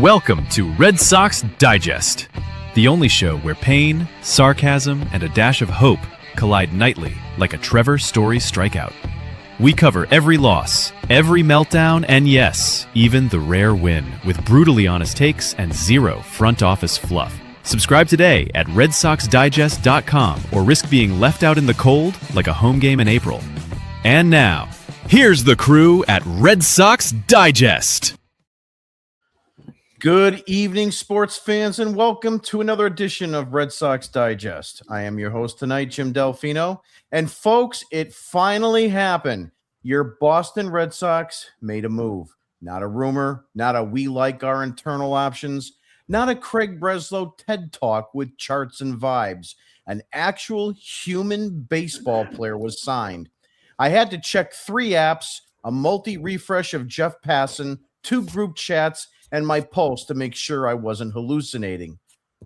Welcome to Red Sox Digest, the only show where pain, sarcasm, and a dash of hope collide nightly like a Trevor Story strikeout. We cover every loss, every meltdown, and yes, even the rare win, with brutally honest takes and zero front office fluff. Subscribe today at RedSoxDigest.com or risk being left out in the cold like a home game in April. And now, here's the crew at Red Sox Digest. Good evening, sports fans, and welcome to another edition of Red Sox Digest. I am your host tonight, Jim Delfino. And folks, it finally happened. Your Boston Red Sox made a move. Not a rumor, not a we like our internal options, not a Craig Breslow TED Talk with charts and vibes. An actual human baseball player was signed. I had to check 3 apps, a multi-refresh of Jeff Passan, 2 group chats, and my pulse to make sure I wasn't hallucinating.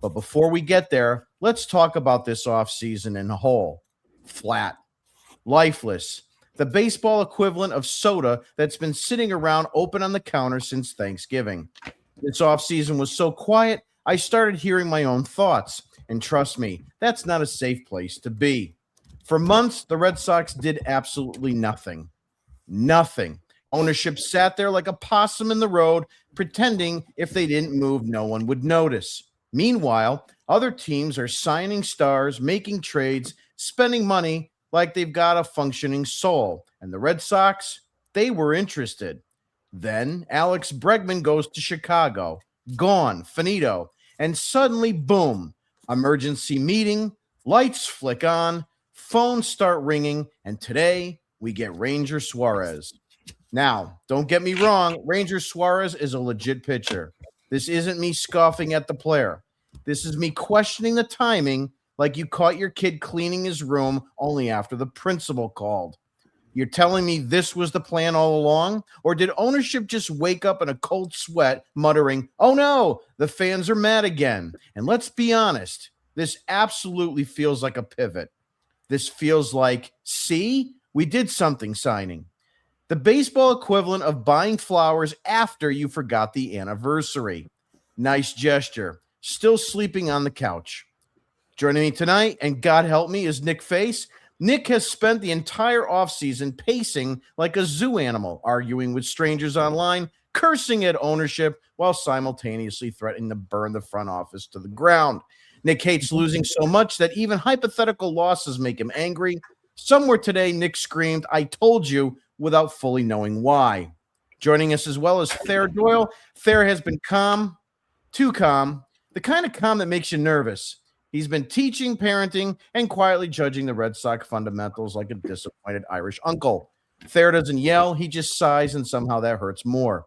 But before we get there, let's talk about this offseason in a whole. Flat. Lifeless. The baseball equivalent of soda that's been sitting around open on the counter since Thanksgiving. This offseason was so quiet, I started hearing my own thoughts. And trust me, that's not a safe place to be. For months, the Red Sox did absolutely nothing. Nothing. Ownership sat there like a possum in the road, pretending if they didn't move, no one would notice. Meanwhile, other teams are signing stars, making trades, spending money like they've got a functioning soul. And the Red Sox, they were interested. Then Alex Bregman goes to Chicago. Gone, finito. And suddenly, boom, emergency meeting, lights flick on, phones start ringing, and today we get Ranger Suarez. Now, don't get me wrong, Ranger Suarez is a legit pitcher. This isn't me scoffing at the player. This is me questioning the timing like you caught your kid cleaning his room only after the principal called. You're telling me this was the plan all along? Or did ownership just wake up in a cold sweat muttering, oh no, the fans are mad again? And let's be honest, this absolutely feels like a pivot. This feels like, see, we did something signing. The baseball equivalent of buying flowers after you forgot the anniversary. Nice gesture. Still sleeping on the couch. Joining me tonight, and God help me, is Nick Face. Nick has spent the entire offseason pacing like a zoo animal, arguing with strangers online, cursing at ownership, while simultaneously threatening to burn the front office to the ground. Nick hates losing so much that even hypothetical losses make him angry. Somewhere today, Nick screamed, I told you, without fully knowing why. Joining us as well as Thayer Doyle. Thayer has been calm, too calm, the kind of calm that makes you nervous. He's been teaching, parenting, and quietly judging the Red Sox fundamentals like a disappointed Irish uncle. Thayer doesn't yell, he just sighs, and somehow that hurts more.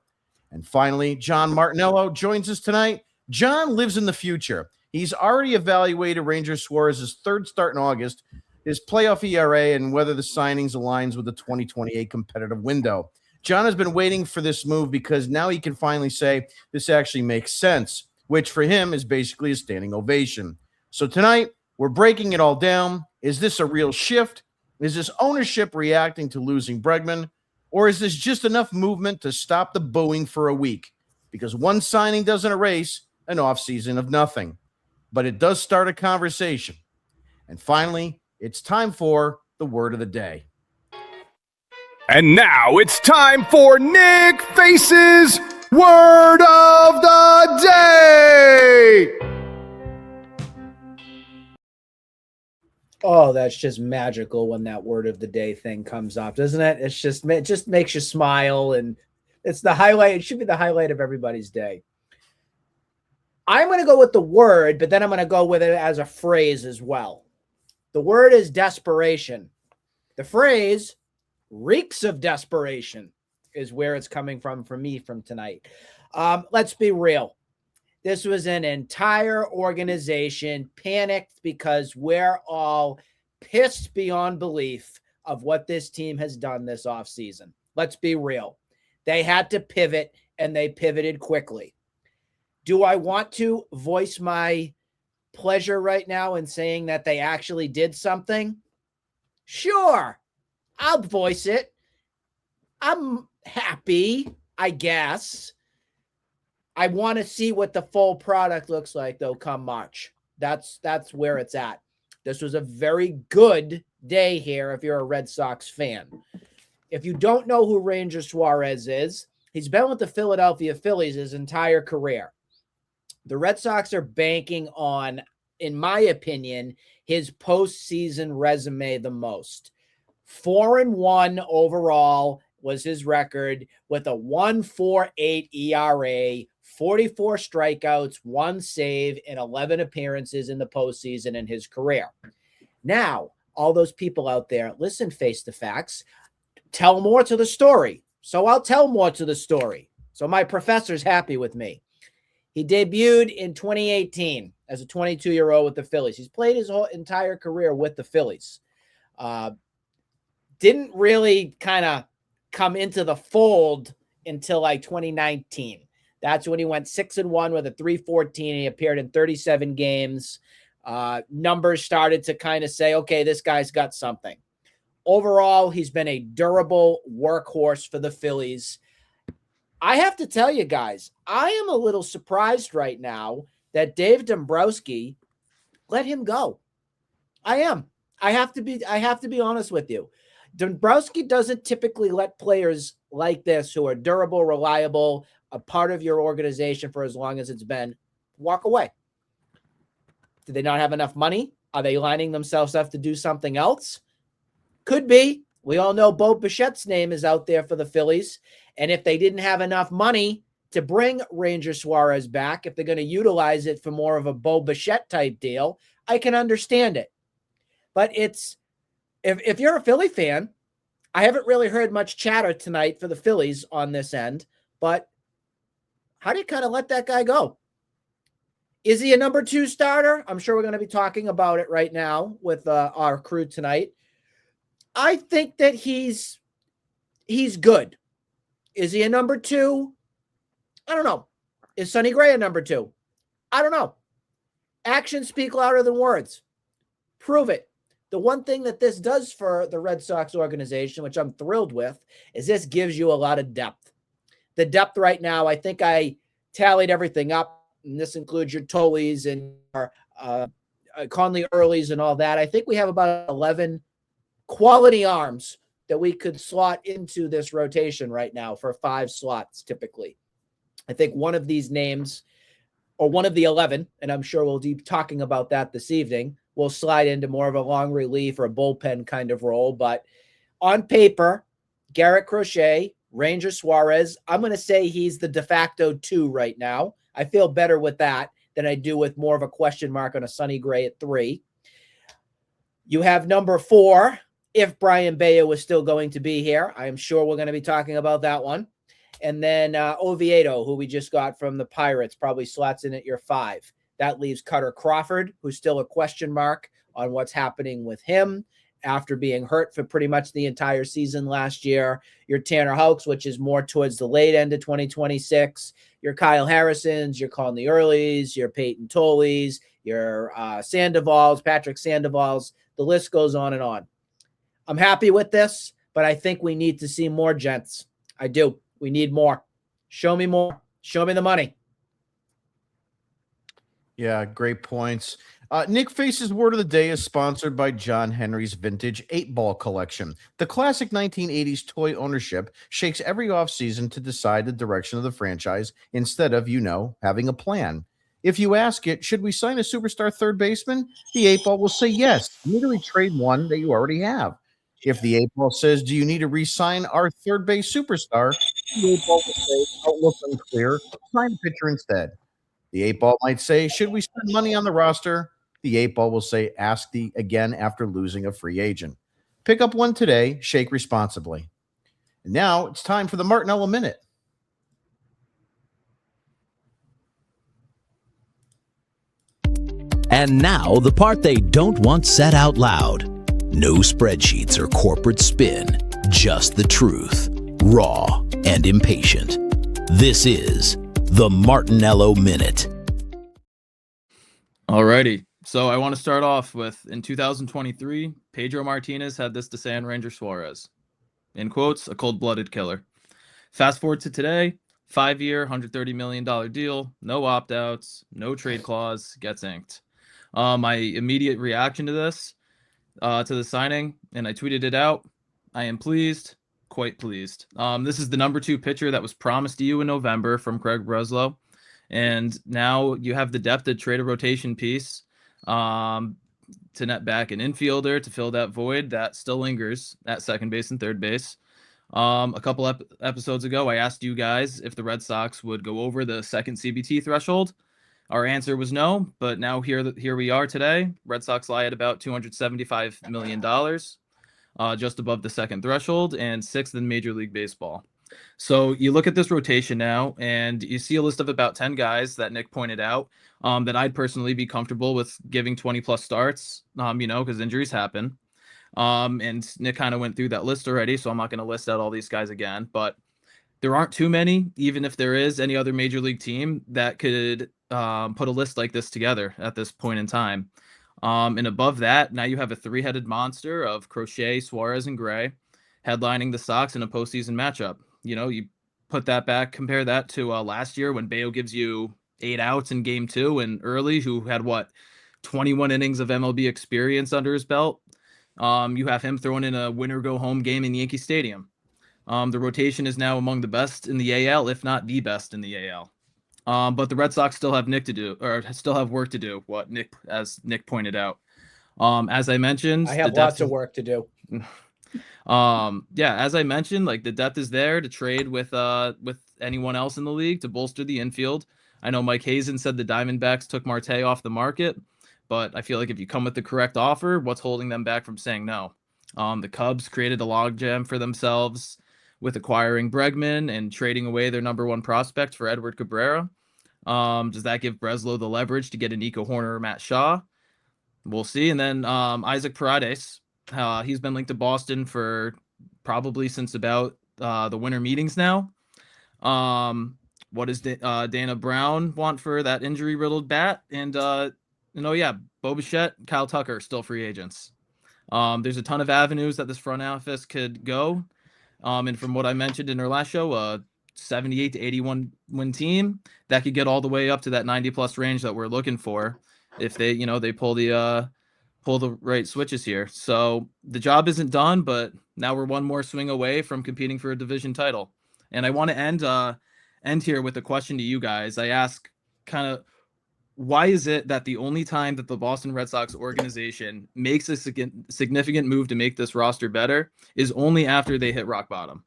And finally, John Martinello joins us tonight. John lives in the future. He's already evaluated Ranger Suarez's 3rd start in August, his playoff ERA, and whether the signings aligns with the 2028 competitive window. John has been waiting for this move because now he can finally say this actually makes sense, which for him is basically a standing ovation. So tonight, we're breaking it all down. Is this a real shift? Is this ownership reacting to losing Bregman? Or is this just enough movement to stop the booing for a week? Because one signing doesn't erase an offseason of nothing. But it does start a conversation. And finally, it's time for the word of the day. And now it's time for Nick Face's Word of the Day! Oh, that's just magical when that Word of the Day thing comes up, doesn't it? It just makes you smile, and it's the highlight. It should be the highlight of everybody's day. I'm going to go with the word, but then I'm going to go with it as a phrase as well. The word is desperation. The phrase reeks of desperation is where it's coming from for me from tonight. Let's be real. This was an entire organization panicked because we're all pissed beyond belief of what this team has done this offseason. Let's be real. They had to pivot, and they pivoted quickly. Do I want to voice my pleasure right now in saying that they actually did something? Sure, I'll voice it. I'm happy, I guess. I want to see what the full product looks like, though, come March. That's where it's at. This was a very good day here if you're a Red Sox fan. If you don't know who Ranger Suarez is, he's been with the Philadelphia Phillies his entire career. The Red Sox are banking on, in my opinion, his postseason resume the most. 4-1 overall was his record with a 1.48 ERA, 44 strikeouts, 1 save, and 11 appearances in the postseason in his career. Now, all those people out there, listen, Face the Facts, tell more to the story. So I'll tell more to the story. So my professor's happy with me. He debuted in 2018 as a 22-year-old with the Phillies. He's played his whole entire career with the Phillies. Didn't really kind of come into the fold until like 2019. That's when he went 6-1 with a 3.14. He appeared in 37 games. Numbers started to kind of say, okay, this guy's got something. Overall, he's been a durable workhorse for the Phillies. I have to tell you guys, I am a little surprised right now that Dave Dombrowski let him go. I am. I have to be honest with you. Dombrowski doesn't typically let players like this who are durable, reliable, a part of your organization for as long as it's been, walk away. Do they not have enough money? Are they lining themselves up to do something else? Could be. We all know Bo Bichette's name is out there for the Phillies. And if they didn't have enough money to bring Ranger Suarez back, if they're going to utilize it for more of a Bo Bichette type deal, I can understand it. But it's, if you're a Philly fan, I haven't really heard much chatter tonight for the Phillies on this end, but how do you kind of let that guy go? Is he a number 2 starter? I'm sure we're going to be talking about it right now with our crew tonight. I think that he's good. Is he a number 2? I don't know. Is Sonny Gray a number 2? I don't know. Actions speak louder than words. Prove it. The one thing that this does for the Red Sox organization, which I'm thrilled with, is this gives you a lot of depth. The depth right now, I think I tallied everything up, and this includes your Tolleys and our Conley Earlys and all that. I think we have about 11 quality arms that we could slot into this rotation right now for 5 slots typically. I think one of these names, or one of the 11, and I'm sure we'll be talking about that this evening, will slide into more of a long relief or a bullpen kind of role. But on paper, Garrett Crochet, Ranger Suarez, I'm going to say he's the de facto 2 right now. I feel better with that than I do with more of a question mark on a Sonny Gray at 3. You have number 4, if Brian Bayo was still going to be here. I am sure we're going to be talking about that one. And then Oviedo, who we just got from the Pirates, probably slots in at your 5. That leaves Cutter Crawford, who's still a question mark on what's happening with him after being hurt for pretty much the entire season last year. Your Tanner Houks, which is more towards the late end of 2026. Your Kyle Harrisons, your Conley Earlys, your Peyton Tolleys, your Sandovals, Patrick Sandovals. The list goes on and on. I'm happy with this, but I think we need to see more, gents. I do. We need more. Show me more. Show me the money. Yeah, great points. Nick Face's Word of the Day is sponsored by John Henry's Vintage 8-Ball Collection. The classic 1980s toy ownership shakes every offseason to decide the direction of the franchise instead of, having a plan. If you ask it, should we sign a superstar third baseman? The 8-Ball will say yes. Immediately trade one that you already have. If the 8-Ball says, do you need to re-sign our third base superstar? The 8-Ball will say, outlook unclear. Sign a pitcher instead. The 8-Ball might say, should we spend money on the roster? The 8-Ball will say, ask the again after losing a free agent. Pick up one today, shake responsibly. And now it's time for the Martinello Minute. And now the part they don't want said out loud. No spreadsheets or corporate spin, just the truth, raw and impatient. This is the Martinello Minute. Alrighty, so I want to start off with, in 2023, Pedro Martinez had this to say on Ranger Suarez. In quotes, a cold-blooded killer. Fast forward to today, 5-year, $130 million deal, no opt-outs, no trade clause, gets inked. My immediate reaction to this, to the signing, and I tweeted it out. I am pleased, quite pleased. This is the number 2 pitcher that was promised to you in November from Craig Breslow. And now you have the depth to trade a rotation piece to net back an infielder to fill that void that still lingers at second base and third base. A couple episodes ago, I asked you guys if the Red Sox would go over the second CBT threshold. Our answer was no, but now here we are today. Red Sox lie at about $275 million, just above the second threshold and 6th in Major League Baseball. So you look at this rotation now, and you see a list of about 10 guys that Nick pointed out that I'd personally be comfortable with giving 20-plus starts, because injuries happen. And Nick kind of went through that list already, so I'm not going to list out all these guys again. But there aren't too many, even if there is any other Major League team that could put a list like this together at this point in time. And above that, now you have a 3-headed monster of Crochet, Suarez, and Gray headlining the Sox in a postseason matchup. You put that back, compare that to last year when Bayo gives you 8 outs in game 2 and Early, who had 21 innings of MLB experience under his belt. You have him throwing in a winner go home game in Yankee Stadium. The rotation is now among the best in the AL, if not the best in the AL. But the Red Sox still have work to do. As Nick pointed out. As I mentioned, I have lots of work to do. As I mentioned, the depth is there to trade with anyone else in the league to bolster the infield. I know Mike Hazen said the Diamondbacks took Marte off the market, but I feel like if you come with the correct offer, what's holding them back from saying no? The Cubs created a logjam for themselves with acquiring Bregman and trading away their number 1 prospect for Edward Cabrera. Does that give Breslow the leverage to get a Nico Horner or Matt Shaw? We'll see. And then Isaac Paredes. He's been linked to Boston for probably since about the winter meetings now. What does Dana Brown want for that injury-riddled bat? And, Bo Bichette, Kyle Tucker, still free agents. There's a ton of avenues that this front office could go. And from what I mentioned in our last show, 78 to 81 win team that could get all the way up to that 90-plus range that we're looking for if they pull the right switches here. So the job isn't done, but now we're one more swing away from competing for a division title. And I want to end here with a question to you guys. I ask kind of, why is it that the only time that the Boston Red Sox organization makes a significant move to make this roster better is only after they hit rock bottom?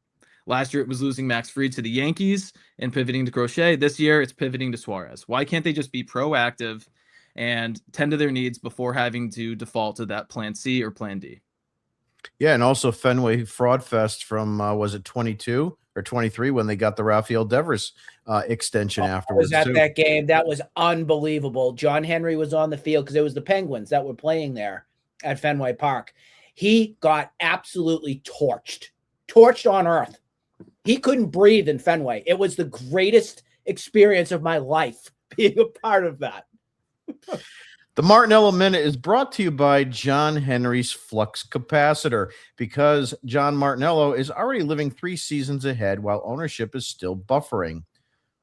Last year, it was losing Max Fried to the Yankees and pivoting to Crochet. This year, it's pivoting to Suarez. Why can't they just be proactive and tend to their needs before having to default to that plan C or plan D? Yeah, and also Fenway Fraud Fest from, was it 22 or 23 when they got the Rafael Devers extension afterwards? I was at that game. That was unbelievable. John Henry was on the field because it was the Penguins that were playing there at Fenway Park. He got absolutely torched on earth. He couldn't breathe in Fenway. It was the greatest experience of my life being a part of that. The Martinello Minute is brought to you by John Henry's Flux Capacitor, because John Martinello is already living 3 seasons ahead while ownership is still buffering.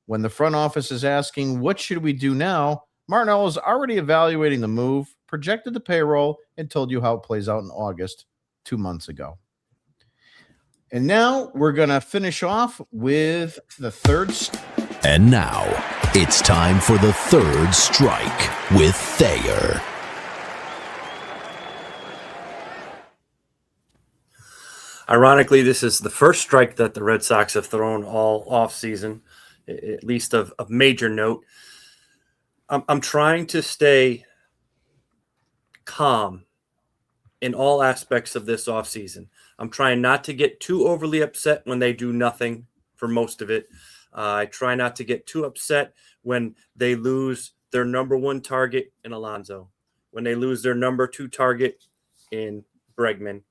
When the front office is asking, what should we do now? Martinello is already evaluating the move, projected the payroll, and told you how it plays out in August 2 months ago. And now we're going to finish off with the third. And now it's time for the third strike with Thayer. Ironically, this is the first strike that the Red Sox have thrown all offseason, at least of major note. I'm trying to stay calm in all aspects of this offseason. I'm trying not to get too overly upset when they do nothing for most of it. I try not to get too upset when they lose their number 1 target in Alonso, when they lose their number 2 target in Bregman,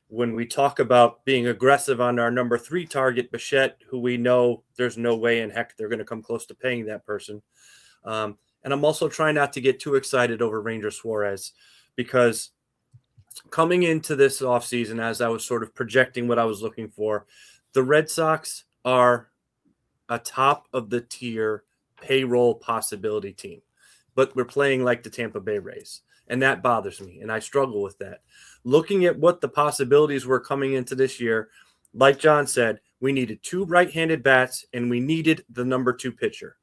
when we talk about being aggressive on our number 3 target, Bichette, who we know there's no way in heck they're going to come close to paying that person. And I'm also trying not to get too excited over Ranger Suarez, because coming into this offseason, as I was sort of projecting what I was looking for, the Red Sox are a top of the tier payroll possibility team, but we're playing like the Tampa Bay Rays. And that bothers me. And I struggle with that. Looking at what the possibilities were coming into this year, like John said, we needed 2 right-handed bats and we needed the number 2 pitcher.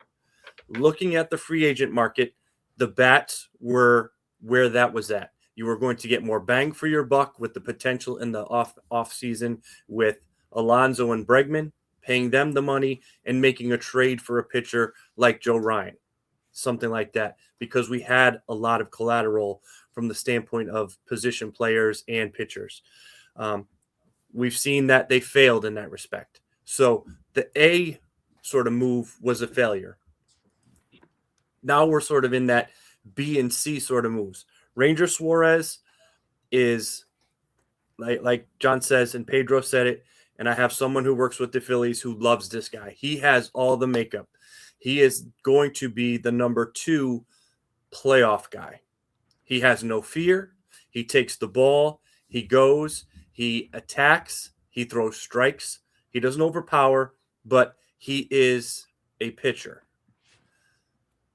Looking at the free agent market, the bats were where that was at. You were going to get more bang for your buck with the potential in the off season with Alonso and Bregman, paying them the money and making a trade for a pitcher like Joe Ryan, something like that, because we had a lot of collateral from the standpoint of position players and pitchers. We've seen that they failed in that respect. So the A sort of move was a failure. Now we're sort of in that B and C sort of moves. Ranger Suarez is, like John says, and Pedro said it, and I have someone who works with the Phillies who loves this guy. He has all the makeup. He is going to be the number 2 playoff guy. He has no fear. He takes the ball. He goes. He attacks. He throws strikes. He doesn't overpower, but he is a pitcher.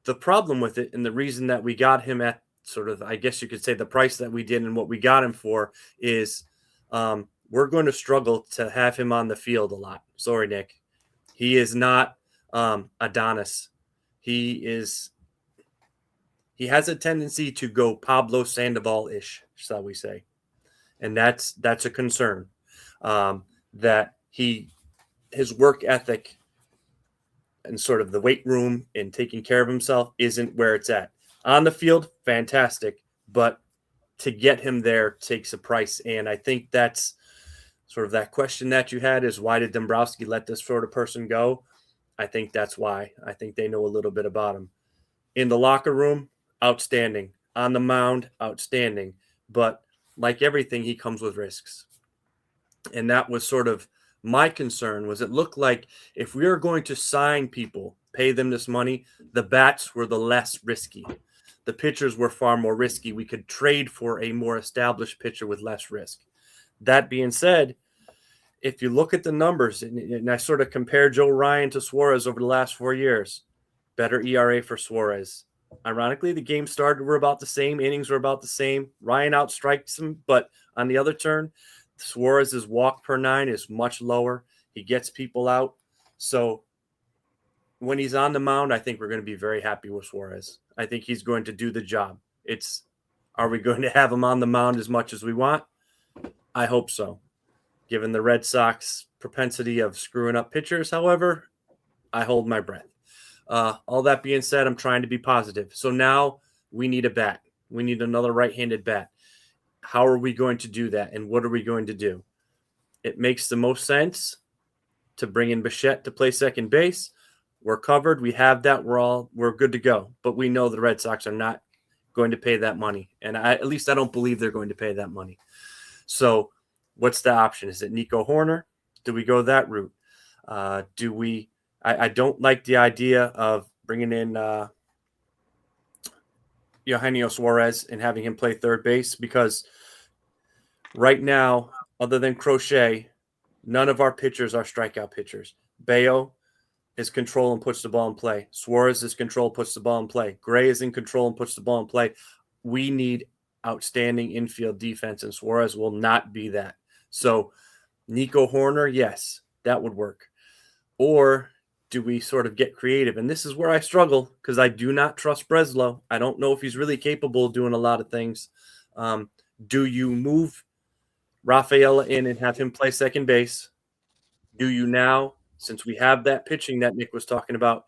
The problem with it, and the reason that we got him at sort of, I guess you could say, the price that we did and what we got him for is we're going to struggle to have him on the field a lot. Sorry, Nick. He is not Adonis. He has a tendency to go Pablo Sandoval-ish, shall we say. And that's a concern, that his work ethic and sort of the weight room and taking care of himself isn't where it's at. On the field, fantastic, but to get him there takes a price. And I think that's sort of that question that you had is, why did Dombrowski let this sort of person go? I think that's why. I think they know a little bit about him. In the locker room, outstanding. On the mound, outstanding. But like everything, he comes with risks. And that was sort of my concern, was it looked like if we were going to sign people, pay them this money, the bats were the less risky. The pitchers were far more risky. We could trade for a more established pitcher with less risk. That being said, if you look at the numbers, and I sort of compare Joe Ryan to Suarez over the last 4 years, better ERA for Suarez. Ironically, the game started were about the same, innings were about the same. Ryan outstrikes him, but on the other turn, Suarez's walk per 9 is much lower. He gets people out. So when he's on the mound, I think we're going to be very happy with Suarez. I think he's going to do the job. Are we going to have him on the mound as much as we want? I hope so. Given the Red Sox propensity of screwing up pitchers, however, I hold my breath. All that being said, I'm trying to be positive. So now we need a bat. We need another right-handed bat. How are we going to do that, and what are we going to do? It makes the most sense to bring in Bichette to play second base. We're covered. We have that. We're good to go. But we know the Red Sox are not going to pay that money, and at least I don't believe they're going to pay that money. So what's the option? Is it Nico Horner? Do we go that route? I don't like the idea of bringing in Eugenio Suarez and having him play third base, because right now, other than Crochet, none of our pitchers are strikeout pitchers. Bayo is control and puts the ball in play. Suarez is control, puts the ball in play. Gray is in control and puts the ball in play. We need outstanding infield defense, and Suarez will not be that. So Nico Horner, yes, that would work. Or do we sort of get creative? And this is where I struggle, because I do not trust Breslow. I don't know if he's really capable of doing a lot of things. Do you move Rafaela in and have him play second base? Do you now, since we have that pitching that Nick was talking about,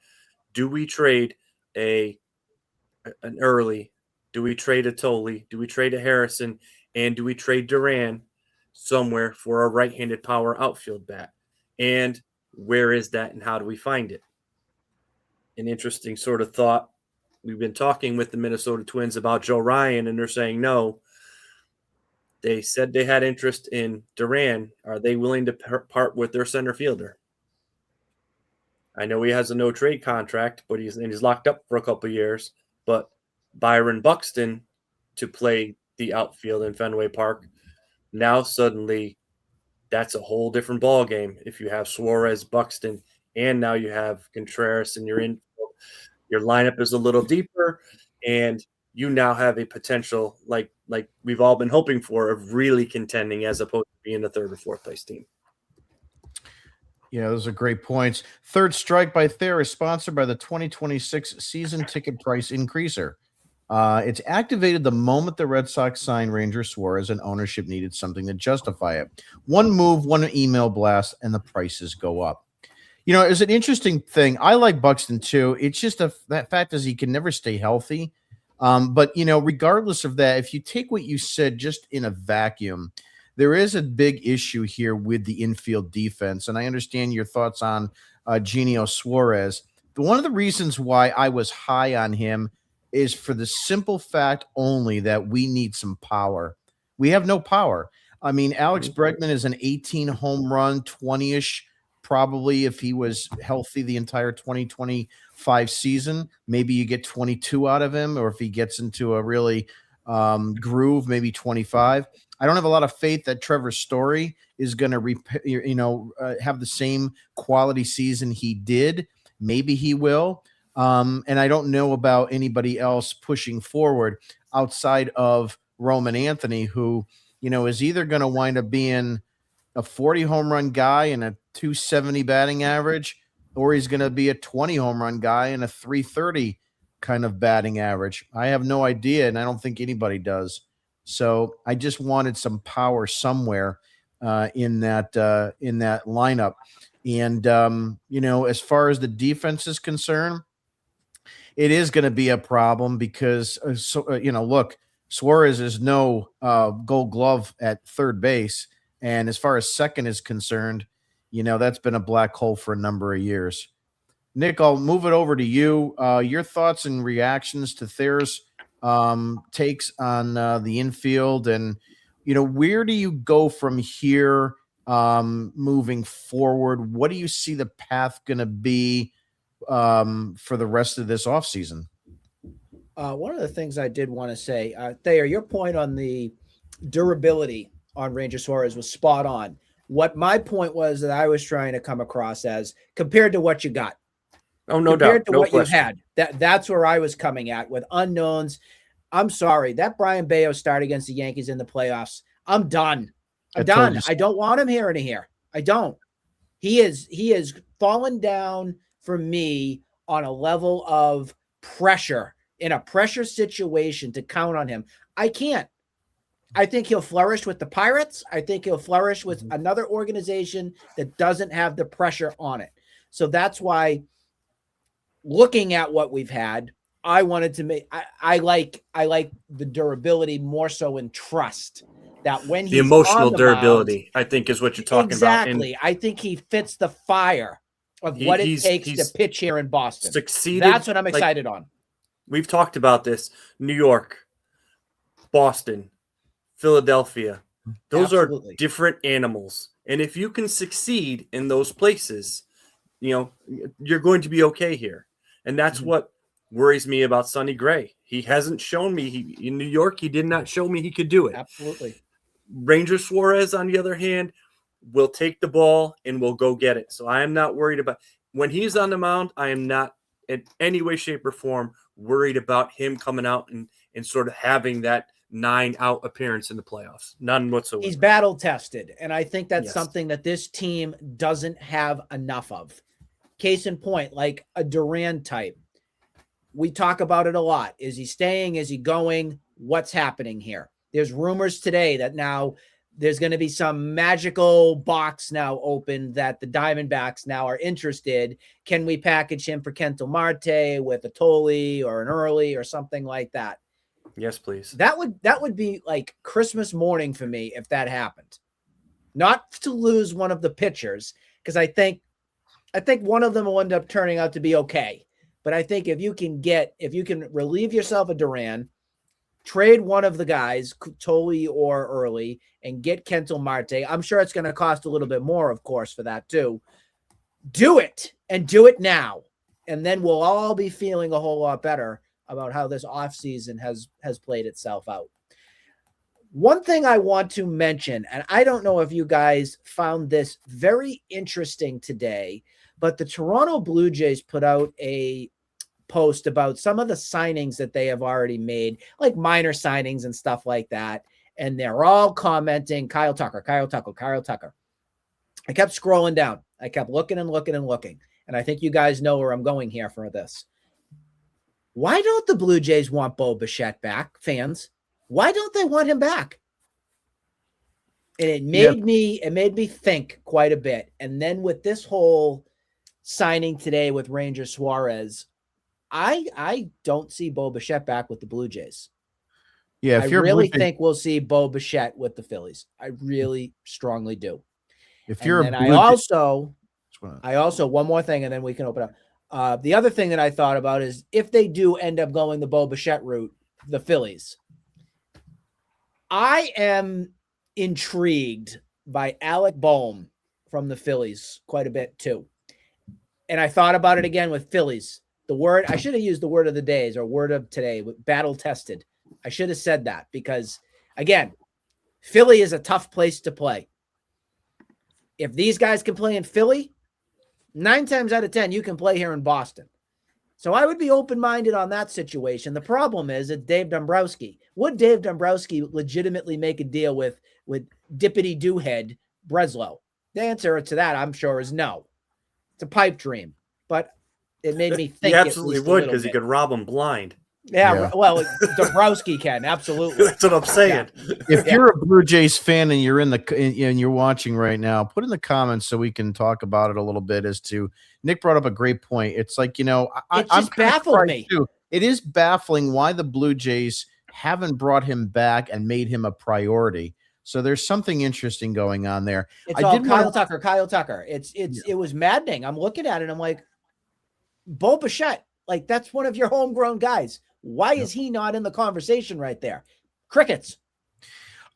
do we trade an early? Do we trade a Tolley? Do we trade a Harrison? And do we trade Duran somewhere for a right-handed power outfield bat? And where is that, and how do we find it? An interesting sort of thought. We've been talking with the Minnesota Twins about Joe Ryan, and they're saying no. They said they had interest in Duran. Are they willing to part with their center fielder? I know he has a no-trade contract, but he's locked up for a couple of years. But Byron Buxton to play the outfield in Fenway Park, now suddenly that's a whole different ball game if you have Suarez, Buxton, and now you have Contreras in your infield. Your lineup is a little deeper, and you now have a potential, like we've all been hoping for, of really contending as opposed to being a third or fourth place team. Yeah, those are great points. Third Strike by Thayer is sponsored by the 2026 season ticket price increaser. It's activated the moment the Red Sox signed Ranger Suarez and ownership needed something to justify it. One move, one email blast, and the prices go up. You know, it's an interesting thing. I like Buxton too. It's just that fact is he can never stay healthy. But, you know, regardless of that, if you take what you said just in a vacuum, there is a big issue here with the infield defense. And I understand your thoughts on Genio Suarez. But one of the reasons why I was high on him is for the simple fact only that we need some power. We have no power. I mean, Alex Bregman is an 18 home run, 20-ish, probably if he was healthy the entire 2025 season. Maybe you get 22 out of him, or if he gets into a really groove, maybe 25. I don't have a lot of faith that Trevor Story is going to, have the same quality season he did. Maybe he will. And I don't know about anybody else pushing forward outside of Roman Anthony, who, is either going to wind up being a 40 home run guy and a 270 batting average, or he's going to be a 20 home run guy and a 330 kind of batting average. I have no idea, and I don't think anybody does. So I just wanted some power somewhere in that lineup. And, as far as the defense is concerned, it is going to be a problem because, look, Suarez is no Gold Glove at third base. And as far as second is concerned, that's been a black hole for a number of years. Nick, I'll move it over to you. Your thoughts and reactions to Thayer's takes on the infield, and, where do you go from here moving forward? What do you see the path going to be for the rest of this offseason? One of the things I did want to say, Thayer, your point on the durability on Ranger Suarez was spot on. What my point was that I was trying to come across as compared to what you got. Oh, no doubt. Compared to what you had. That's where I was coming at with unknowns. I'm sorry. That Brian Bayo start against the Yankees in the playoffs, I'm done. I'm done. I don't want him here. I don't. He is fallen down for me on a level of pressure, in a pressure situation, to count on him. I can't. I think he'll flourish with the Pirates. I think he'll flourish with another organization that doesn't have the pressure on it. So that's why, looking at what we've had, I wanted to make, I like the durability more so in trust, that when he's the emotional on the durability, mound, I think, is what you're talking about. Exactly. I think he fits the fire of what it takes to pitch here in Boston. Succeeded. That's what I'm excited on. We've talked about this. New York, Boston, Philadelphia. Those Absolutely. are different animals. And if you can succeed in those places, you're going to be okay here. And that's what worries me about Sonny Gray. He hasn't shown me in New York. He did not show me he could do it. Absolutely. Ranger Suarez, on the other hand, will take the ball and will go get it. So I am not worried about when he's on the mound. I am not in any way, shape, or form worried about him coming out and sort of having that 9-out appearance in the playoffs. None whatsoever. He's battle tested. And I think that's something that this team doesn't have enough of. Case in point, like a Duran type. We talk about it a lot. Is he staying? Is he going? What's happening here? There's rumors today that now there's going to be some magical box now open that the Diamondbacks now are interested. Can we package him for Kento Marte with a Tolley or an Early or something like that? Yes, please. That would be like Christmas morning for me if that happened. Not to lose one of the pitchers, because I think one of them will end up turning out to be okay. But I think if you can relieve yourself of Duran, trade one of the guys, Tolley or Early, and get Kento Marte. I'm sure it's going to cost a little bit more, of course, for that too. Do it, and do it now. And then we'll all be feeling a whole lot better about how this offseason has played itself out. One thing I want to mention, and I don't know if you guys found this very interesting today, but the Toronto Blue Jays put out a post about some of the signings that they have already made, like minor signings and stuff like that. And they're all commenting, Kyle Tucker, Kyle Tucker, Kyle Tucker. I kept scrolling down. I kept looking and looking and looking. And I think you guys know where I'm going here for this. Why don't the Blue Jays want Bo Bichette back, fans? Why don't they want him back? And it made me think quite a bit. And then with this whole signing today with Ranger Suarez, I don't see Bo Bichette back with the Blue Jays. Yeah, I really think we'll see Bo Bichette with the Phillies. I really strongly do. If you're and I also one more thing, and then we can open up. The other thing that I thought about is if they do end up going the Bo Bichette route, the Phillies, I am intrigued by Alec Boehm from the Phillies quite a bit too. And I thought about it again with Phillies. The word, I should have used the word of the days or word of today, battle tested. I should have said that because, again, Philly is a tough place to play. If these guys can play in Philly, 9 times out of 10, you can play here in Boston. So I would be open-minded on that situation. The problem is it's Dave Dombrowski. Would Dave Dombrowski legitimately make a deal with Dippity-Doo-Head Breslow? The answer to that, I'm sure, is no. It's a pipe dream. But it made me think. He absolutely would because he could rob him blind. Yeah, well, Dombrowski can, absolutely. That's what I'm saying. Yeah. If you're a Blue Jays fan and you're and you're watching right now, put in the comments so we can talk about it a little bit. As to Nick brought up a great point. It's like, it just baffled me. Too. It is baffling why the Blue Jays haven't brought him back and made him a priority. So there's something interesting going on there. It's all Kyle Tucker. It was maddening. I'm looking at it. I'm like, Bo Bichette, like that's one of your homegrown guys. Why is he not in the conversation right there? Crickets.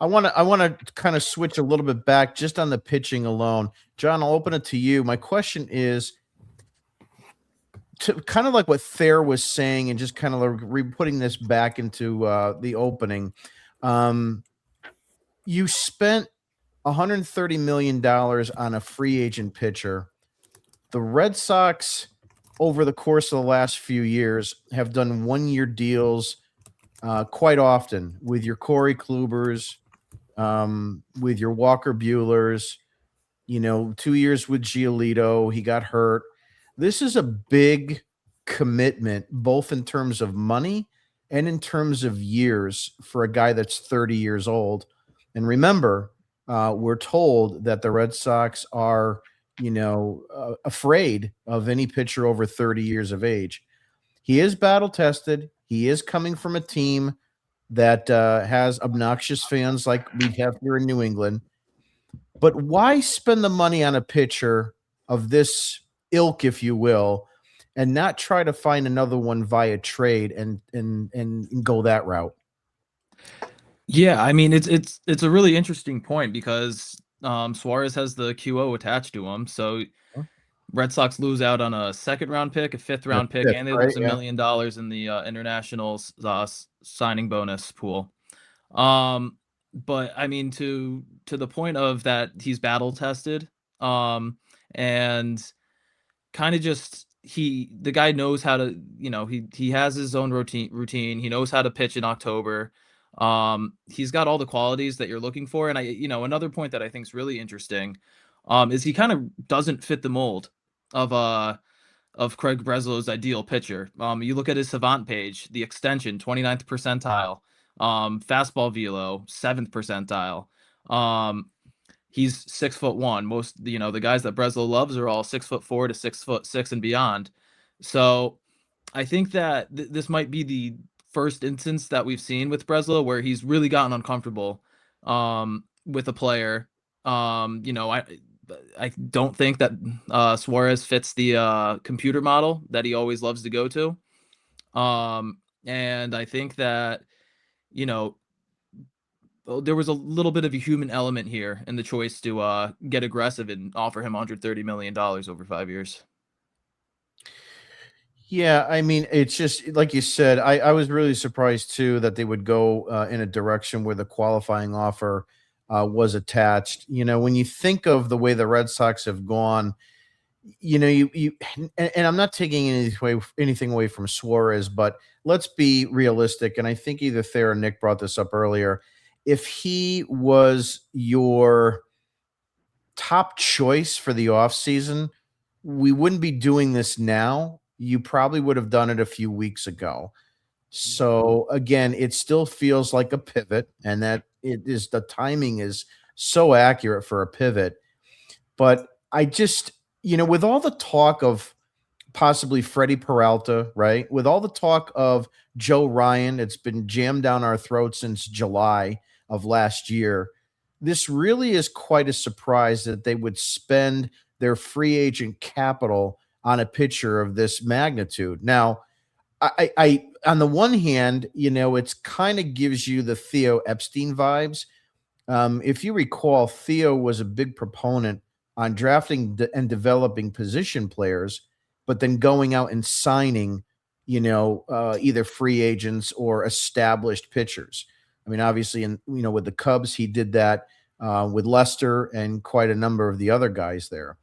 I want to kind of switch a little bit back just on the pitching alone. John, I'll open it to you. My question is to kind of like what Thayer was saying and just kind of putting this back into the opening. You spent $130 million on a free agent pitcher. The Red Sox over the course of the last few years have done 1-year deals quite often with your Corey Klubers, with your Walker Buehlers, 2 years with Giolito. He got hurt. This is a big commitment, both in terms of money and in terms of years for a guy that's 30 years old. And remember, we're told that the Red Sox are afraid of any pitcher over 30 years of age. He is battle tested. He is coming from a team that has obnoxious fans like we have here in New England. But why spend the money on a pitcher of this ilk, if you will, and not try to find another one via trade and go that route? Yeah, I mean it's a really interesting point because Suarez has the QO attached to him, so Red Sox lose out on a 2nd-round pick, a 5th-round pick, and they lose $1 million in the international signing bonus pool. But I mean, to the point of that, he's battle tested, and kind of just the guy knows how to, he has his own routine. He knows how to pitch in October. He's got all the qualities that you're looking for. And another point that I think is really interesting, is he kind of doesn't fit the mold of Craig Breslow's ideal pitcher. You look at his Savant page, the extension, 29th percentile, fastball velo, 7th percentile. He's 6'1". Most, the guys that Breslow loves are all 6'4" to 6'6" and beyond. So I think that this might be the first instance that we've seen with Breslow where he's really gotten uncomfortable with a player. I don't think that Suarez fits the computer model that he always loves to go to. And I think that, there was a little bit of a human element here in the choice to get aggressive and offer him $130 million over 5 years. Yeah, I mean, it's just like you said, I was really surprised too that they would go in a direction where the qualifying offer was attached. When you think of the way the Red Sox have gone, and I'm not taking anything away from Suarez, but let's be realistic. And I think either Thayer or Nick brought this up earlier. If he was your top choice for the offseason, we wouldn't be doing this now. You probably would have done it a few weeks ago. So again, it still feels like a pivot, and that the timing is so accurate for a pivot. But I just, with all the talk of possibly Freddie Peralta, right? With all the talk of Joe Ryan, it's been jammed down our throats since July of last year. This really is quite a surprise that they would spend their free agent capital on a pitcher of this magnitude. Now, I on the one hand, it's kind of gives you the Theo Epstein vibes. If you recall, Theo was a big proponent on drafting and developing position players, but then going out and signing, either free agents or established pitchers. I mean, obviously, with the Cubs, he did that with Lester and quite a number of the other guys there.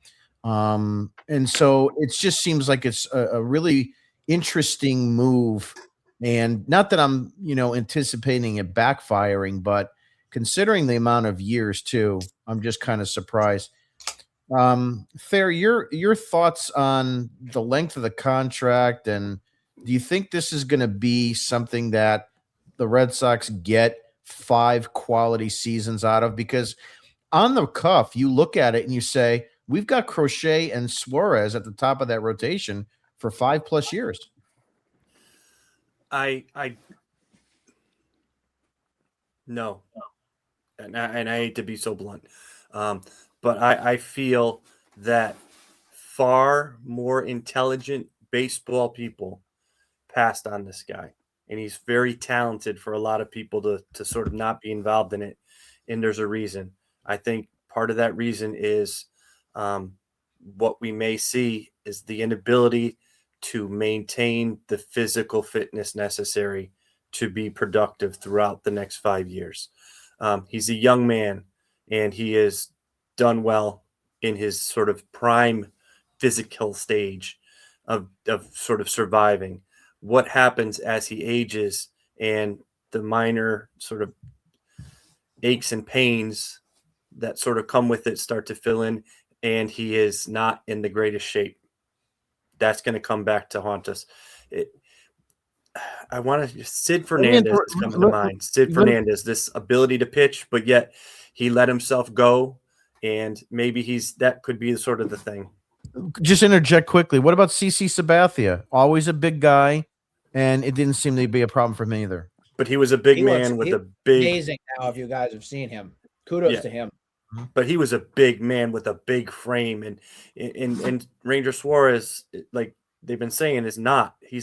And so it just seems like it's a really interesting move. And not that I'm, anticipating it backfiring, but considering the amount of years too, I'm just kind of surprised. Thayer, your thoughts on the length of the contract, and do you think this is going to be something that the Red Sox get 5 quality seasons out of? Because on the cuff, you look at it and you say, we've got Crochet and Suarez at the top of that rotation for 5+ years. No, and I hate to be so blunt, but I feel that far more intelligent baseball people passed on this guy, and he's very talented for a lot of people to sort of not be involved in it. And there's a reason. I think part of that reason is what we may see is the inability to maintain the physical fitness necessary to be productive throughout the next 5 years. He's a young man, and he has done well in his sort of prime physical stage of sort of surviving. What happens as he ages and the minor sort of aches and pains that sort of come with it start to fill in, and he is not in the greatest shape. That's going to come back to haunt us. I want to Sid Fernandez is coming to mind. Sid Fernandez, this ability to pitch, but yet he let himself go, and maybe that could be sort of the thing. Just interject quickly. What about CC Sabathia? Always a big guy, and it didn't seem to be a problem for him either. But he was a big man with a big. Amazing now, if you guys have seen him. Kudos to him. But he was a big man with a big frame, and Ranger Suarez, like they've been saying, he's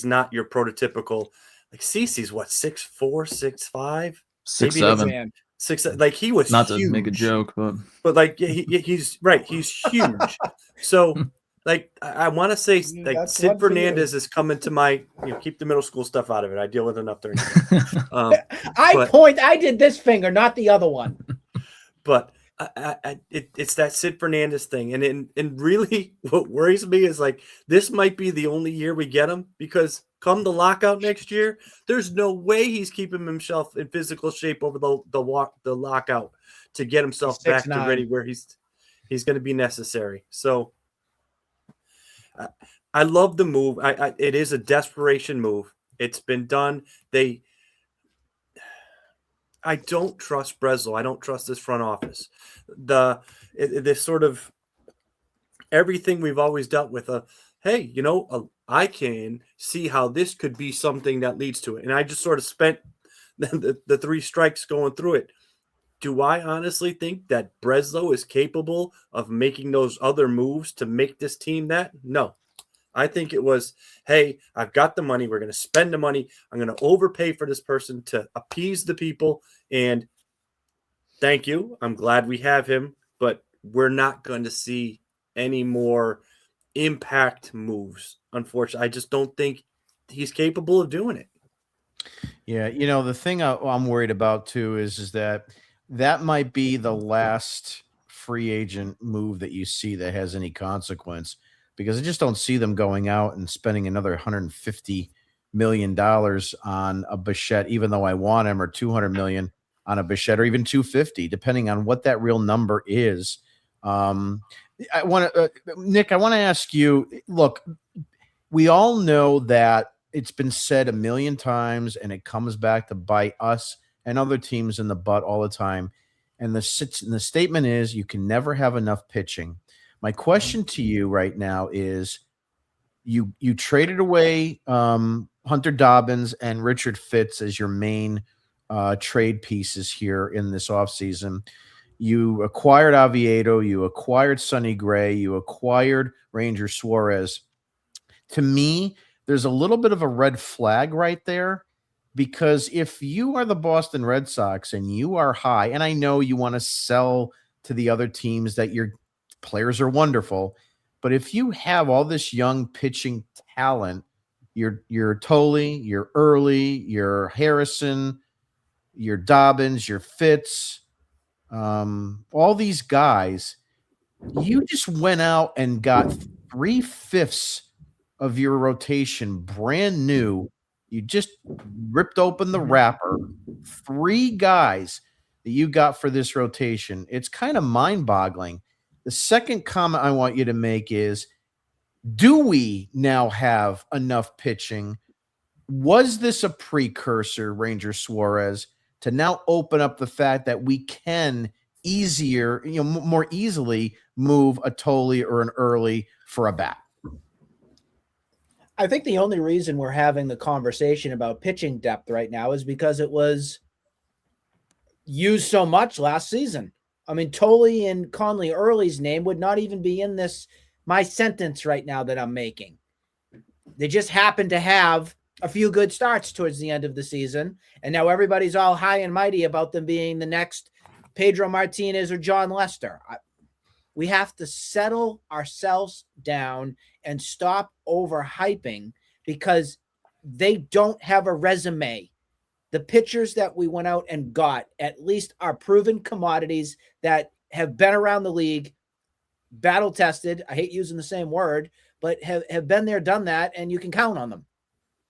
not your prototypical. Like CeCe's what, 6'4", 6'5", 6'7", 6. Like he was not huge. To make a joke, but like he's right. He's huge. So like I want to say like Sid Fernandez is coming to my keep the middle school stuff out of it. I deal with enough during the day. I did this finger, not the other one. But it's that Sid Fernandez thing, and really what worries me is like this might be the only year we get him, because come the lockout next year, there's no way he's keeping himself in physical shape over the lockout to get himself back to ready where he's going to be necessary. So I love the move. It is a desperation move. It's been done. I don't trust Breslow. I don't trust this front office. This sort of everything we've always dealt with. Hey, I can see how this could be something that leads to it. And I just sort of spent the 3 strikes going through it. Do I honestly think that Breslow is capable of making those other moves to make this team that? No. I think it was, hey, I've got the money. We're going to spend the money. I'm going to overpay for this person to appease the people. And thank you. I'm glad we have him, but we're not going to see any more impact moves. Unfortunately, I just don't think he's capable of doing it. Yeah. The thing I'm worried about too is that might be the last free agent move that you see that has any consequence. because I just don't see them going out and spending another $150 million on a Bichette, even though I want him, or $200 million on a Bichette, or even 250, depending on what that real number is. I want to, Nick, I want to ask you, look, we all know that it's been said a million times and it comes back to bite us and other teams in the butt all the time. And the statement is you can never have enough pitching. My question to you right now is you traded away Hunter Dobbins and Richard Fitz as your main trade pieces here in this offseason. You acquired Oviedo, you acquired Sonny Gray, you acquired Ranger Suarez. To me, there's a little bit of a red flag right there, because if you are the Boston Red Sox and you are high, and I know you want to sell to the other teams that your players are wonderful, but if you have all this young pitching talent, your Tolle, your Early, your Harrison, your Dobbins, your Fitz, all these guys, you just went out and got 3/5 of your rotation brand new. You just ripped open the wrapper. 3 guys that you got for this rotation. It's kind of mind-boggling. The second comment I want you to make is, do we now have enough pitching? Was this a precursor, Ranger Suarez, to now open up the fact that we can more easily move a Tolle or an Early for a bat? I think the only reason we're having the conversation about pitching depth right now is because it was used so much last season. I mean, Tolle and Conley Early's name would not even be in my sentence right now that I'm making. They just happen to have a few good starts towards the end of the season, and now everybody's all high and mighty about them being the next Pedro Martinez or John Lester. We have to settle ourselves down and stop overhyping, because they don't have a resume. The pitchers that we went out and got at least are proven commodities that have been around the league, battle tested. I hate using the same word, but have been there, done that, and you can count on them.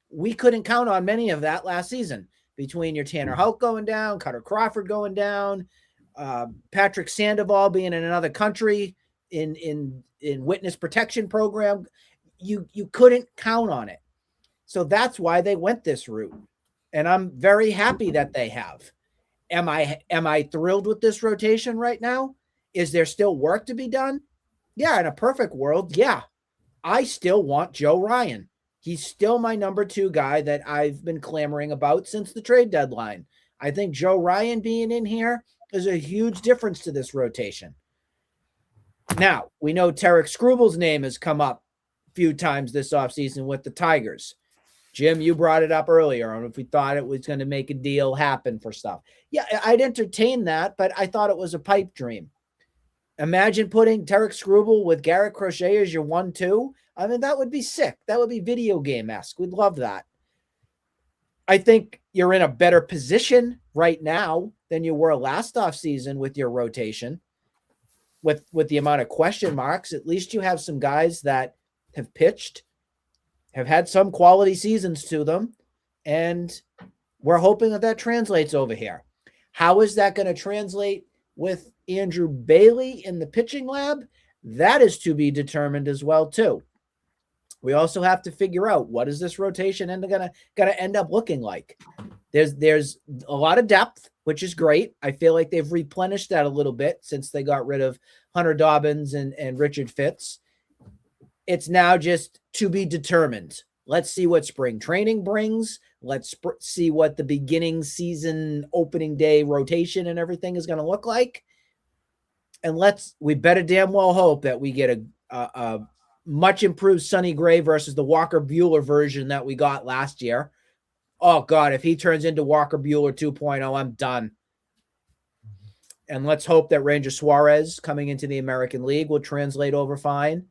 We couldn't count on many of that last season, between your Tanner Houck going down, Cutter Crawford going down, Patrick Sandoval being in another country in witness protection program. You couldn't count on it. So that's why they went this route. And I'm very happy that they have. Am I thrilled with this rotation right now? Is there still work to be done? Yeah, in a perfect world, yeah. I still want Joe Ryan. He's still my number 2 guy that I've been clamoring about since the trade deadline. I think Joe Ryan being in here is a huge difference to this rotation. Now, we know Tarek Skrubal's name has come up a few times this offseason with the Tigers. Jim, you brought it up earlier on if we thought it was going to make a deal happen for stuff. Yeah, I'd entertain that, but I thought it was a pipe dream. Imagine putting Tarek Skrubal with Garrett Crochet as your 1-2. I mean, that would be sick. That would be video game-esque. We'd love that. I think you're in a better position right now than you were last offseason with your rotation. With the amount of question marks, at least you have some guys that have pitched, have had some quality seasons to them, and we're hoping that translates over here. How is that going to translate with Andrew Bailey in the pitching lab? That is to be determined as well, too. We also have to figure out, what is this rotation going to end up looking like? There's a lot of depth, which is great. I feel like they've replenished that a little bit since they got rid of Hunter Dobbins and Richard Fitz. It's now just to be determined. Let's see what spring training brings. Let's see what the beginning season opening day rotation and everything is going to look like. And we better damn well hope that we get a much improved Sonny Gray versus the Walker Buehler version that we got last year. Oh God, if he turns into Walker Buehler 2.0, I'm done. And let's hope that Ranger Suarez coming into the American League will translate over fine.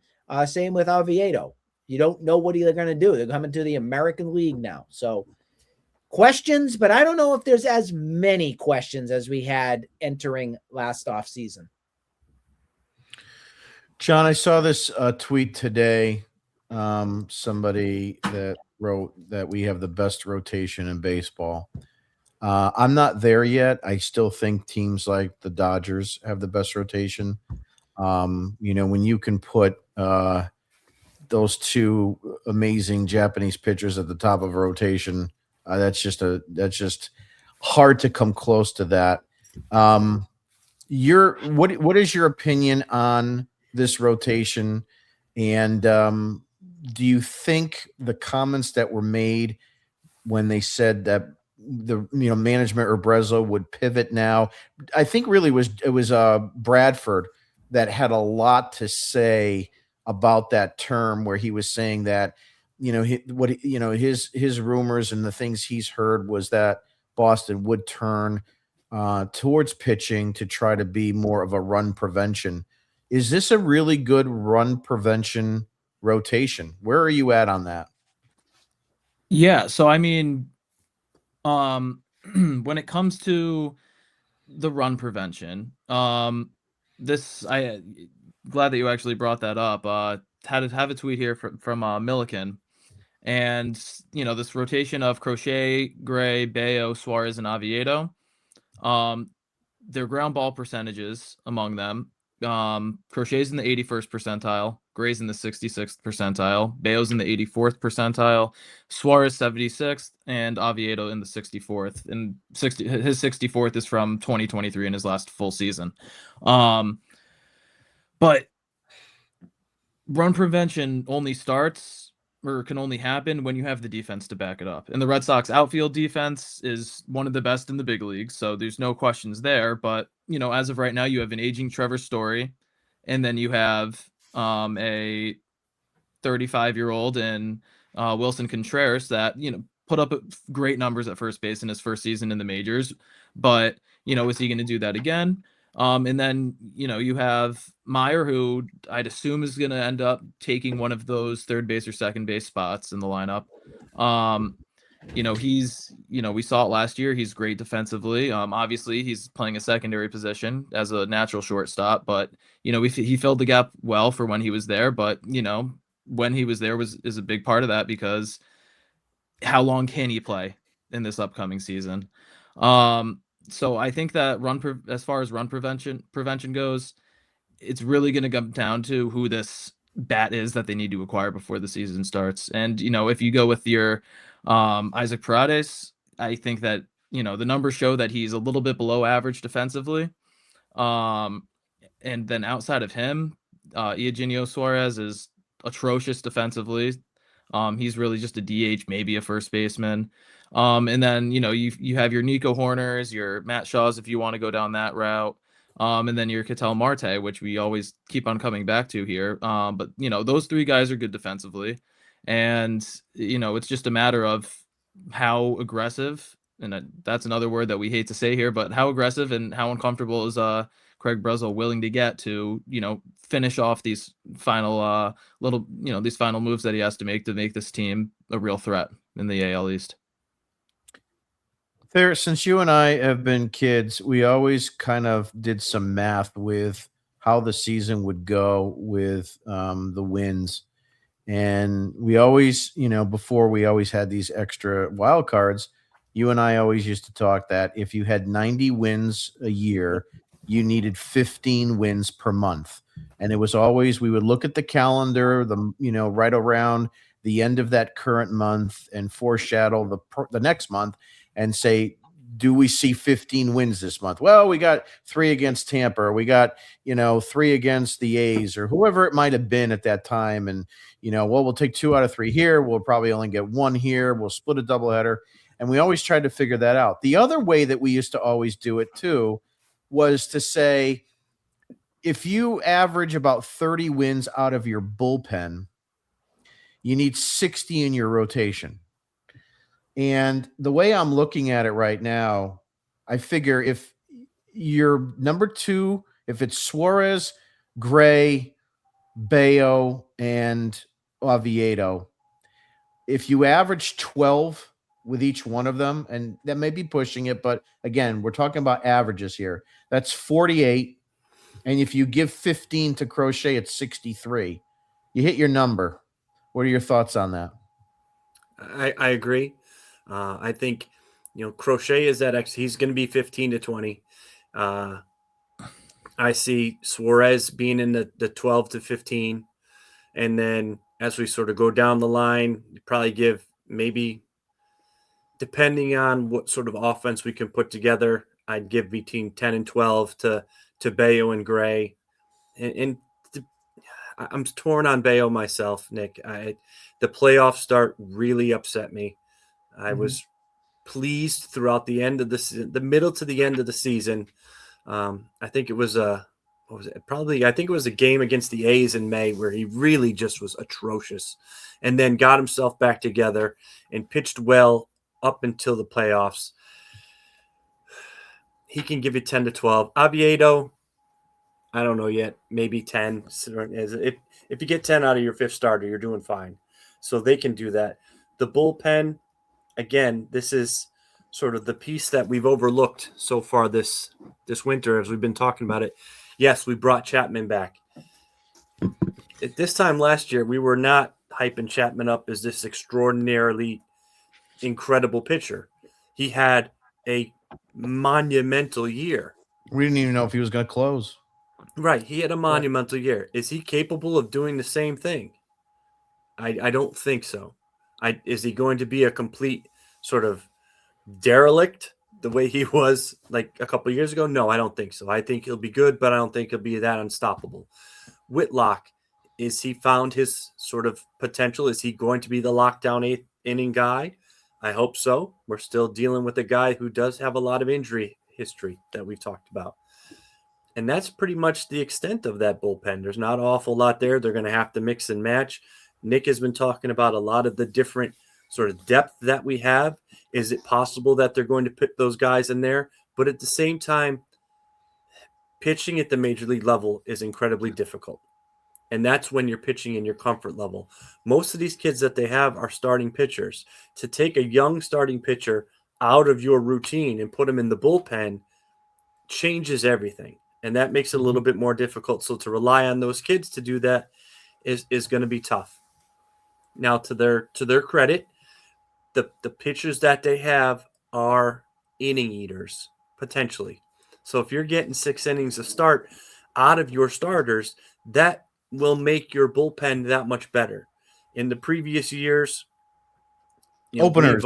Same with Oviedo. You don't know what they're going to do. They're coming to the American League now. So questions, but I don't know if there's as many questions as we had entering last offseason. John, I saw this tweet today. Somebody that wrote that we have the best rotation in baseball. I'm not there yet. I still think teams like the Dodgers have the best rotation. When you can put those two amazing Japanese pitchers at the top of a rotation, that's just hard to come close to that. What is your opinion on this rotation? And do you think the comments that were made when they said that the management or Breslow would pivot now? I think really it was Bradford that had a lot to say about that term, where he was saying that his rumors and the things he's heard was that Boston would turn towards pitching to try to be more of a run prevention. Is this a really good run prevention rotation? Where are you at on that? Yeah, so I mean, when it comes to the run prevention, this I glad that you actually brought that up. Have a tweet here from Milliken, and this rotation of Crochet, Gray, Bayo, Suarez, and Oviedo. Their ground ball percentages among them. Crochet's in the 81st percentile, Gray's in the 66th percentile, Bayo's in the 84th percentile, Suarez 76th, and Oviedo in the 64th. And his 64th is from 2023 in his last full season. But run prevention only starts or can only happen when you have the defense to back it up. And the Red Sox outfield defense is one of the best in the big leagues, so there's no questions there. But, as of right now, you have an aging Trevor Story, and then you have a 35-year-old and Wilson Contreras that, put up great numbers at first base in his first season in the majors. But, is he going to do that again? And then, you have Meyer, who I'd assume is going to end up taking one of those third base or second base spots in the lineup. We saw it last year. He's great defensively. Obviously, he's playing a secondary position as a natural shortstop, but, he filled the gap well for when he was there. But, when he was there is a big part of that, because how long can he play in this upcoming season? So I think that as far as run prevention goes, it's really going to come down to who this bat is that they need to acquire before the season starts. And, if you go with your Isaac Paredes, I think that, the numbers show that he's a little bit below average defensively. And then outside of him, Eugenio Suarez is atrocious defensively. He's really just a DH, maybe a first baseman. And then, you have your Nico Horners, your Matt Shaws, if you want to go down that route. And then your Ketel Marte, which we always keep on coming back to here. But, those three guys are good defensively. And, it's just a matter of how aggressive, and that's another word that we hate to say here, but how aggressive and how uncomfortable is Craig Breslow willing to get to, finish off these final these final moves that he has to make this team a real threat in the AL East. Since you and I have been kids, we always kind of did some math with how the season would go with the wins. And we always, before we always had these extra wild cards, you and I always used to talk that if you had 90 wins a year, you needed 15 wins per month. And it was always, we would look at the calendar, right around the end of that current month and foreshadow the next month and say, do we see 15 wins this month? Well, we got 3 against Tampa, or we got, 3 against the A's, or whoever it might have been at that time. And, we'll take 2 out of 3 here. We'll probably only get 1 here. We'll split a doubleheader. And we always tried to figure that out. The other way that we used to always do it too was to say, if you average about 30 wins out of your bullpen, you need 60 in your rotation. And the way I'm looking at it right now, I figure if you're number 2, if it's Suarez, Gray, Bayo, and Oviedo, if you average 12 with each one of them, and that may be pushing it, but again, we're talking about averages here. That's 48 And if you give 15 to Crochet, it's 63. You hit your number. What are your thoughts on that? I agree. I think, Crochet is that he's going to be 15 to 20. I see Suarez being in the 12 to 15. And then as we sort of go down the line, you probably give maybe, depending on what sort of offense we can put together, I'd give between 10 and 12 to Bayo and Gray. And I'm torn on Bayo myself, Nick. The playoff start really upset me. I was pleased throughout the end of the middle to the end of the season. I think it was I think it was a game against the A's in May where he really just was atrocious, and then got himself back together and pitched well up until the playoffs. He can give you 10 to 12. Oviedo, I don't know yet. Maybe 10. If you get 10 out of your fifth starter, you're doing fine. So they can do that. The bullpen, again, this is sort of the piece that we've overlooked so far this winter as we've been talking about it. Yes, we brought Chapman back. At this time last year, we were not hyping Chapman up as this extraordinarily incredible pitcher. He had a monumental year. We didn't even know if he was going to close. Right. He had a monumental year. Is he capable of doing the same thing? I don't think so. Is he going to be a complete sort of derelict the way he was like a couple of years ago? No, I don't think so. I think he'll be good, but I don't think he'll be that unstoppable. Whitlock, is he found his sort of potential? Is he going to be the lockdown eighth inning guy? I hope so. We're still dealing with a guy who does have a lot of injury history that we've talked about. And that's pretty much the extent of that bullpen. There's not an awful lot there. They're going to have to mix and match. Nick has been talking about a lot of the different sort of depth that we have. Is it possible that they're going to put those guys in there? But at the same time, pitching at the major league level is incredibly difficult. And that's when you're pitching in your comfort level. Most of these kids that they have are starting pitchers. To take a young starting pitcher out of your routine and put him in the bullpen changes everything. And that makes it a little bit more difficult. So to rely on those kids to do that is going to be tough. Now, to their credit, the pitchers that they have are inning eaters, potentially. So if you're getting 6 innings a start out of your starters, that will make your bullpen that much better. In the previous years, Openers.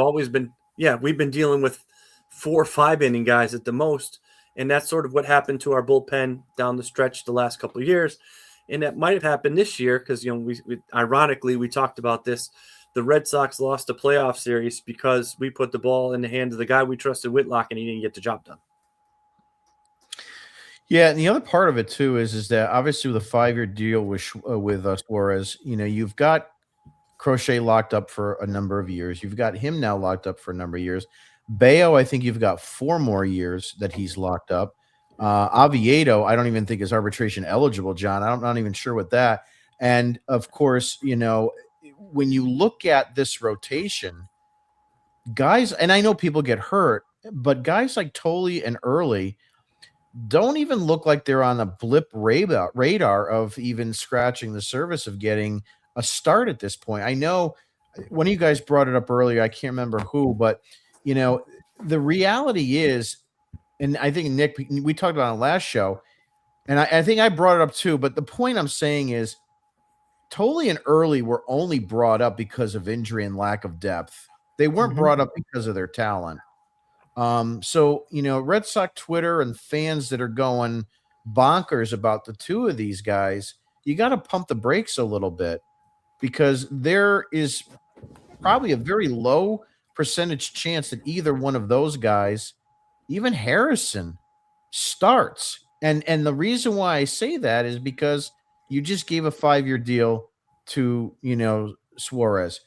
we've been dealing with 4 or 5 inning guys at the most. And that's sort of what happened to our bullpen down the stretch the last couple of years. And that might have happened this year because, ironically, we talked about this. The Red Sox lost a playoff series because we put the ball in the hand of the guy we trusted, Whitlock, and he didn't get the job done. Yeah, and the other part of it too is that obviously with a 5-year deal with Suarez, you've got Crochet locked up for a number of years. You've got him now locked up for a number of years. Bayo, I think you've got 4 more years that he's locked up. Oviedo, I don't even think is arbitration eligible, John. I'm not even sure with that. And of course, when you look at this rotation, guys, and I know people get hurt, but guys like Tolley and Early don't even look like they're on a blip radar of even scratching the surface of getting a start at this point. I know one of you guys brought it up earlier. I can't remember who, but the reality is, and I think Nick, we talked about it on the last show, and I think I brought it up too, but the point I'm saying is Tolley and Early were only brought up because of injury and lack of depth. They weren't brought up because of their talent. So, Red Sox Twitter and fans that are going bonkers about the 2 of these guys, you got to pump the brakes a little bit because there is probably a very low percentage chance that either one of those guys, even Harrison, starts. And the reason why I say that is because you just gave a 5-year deal to, Suarez.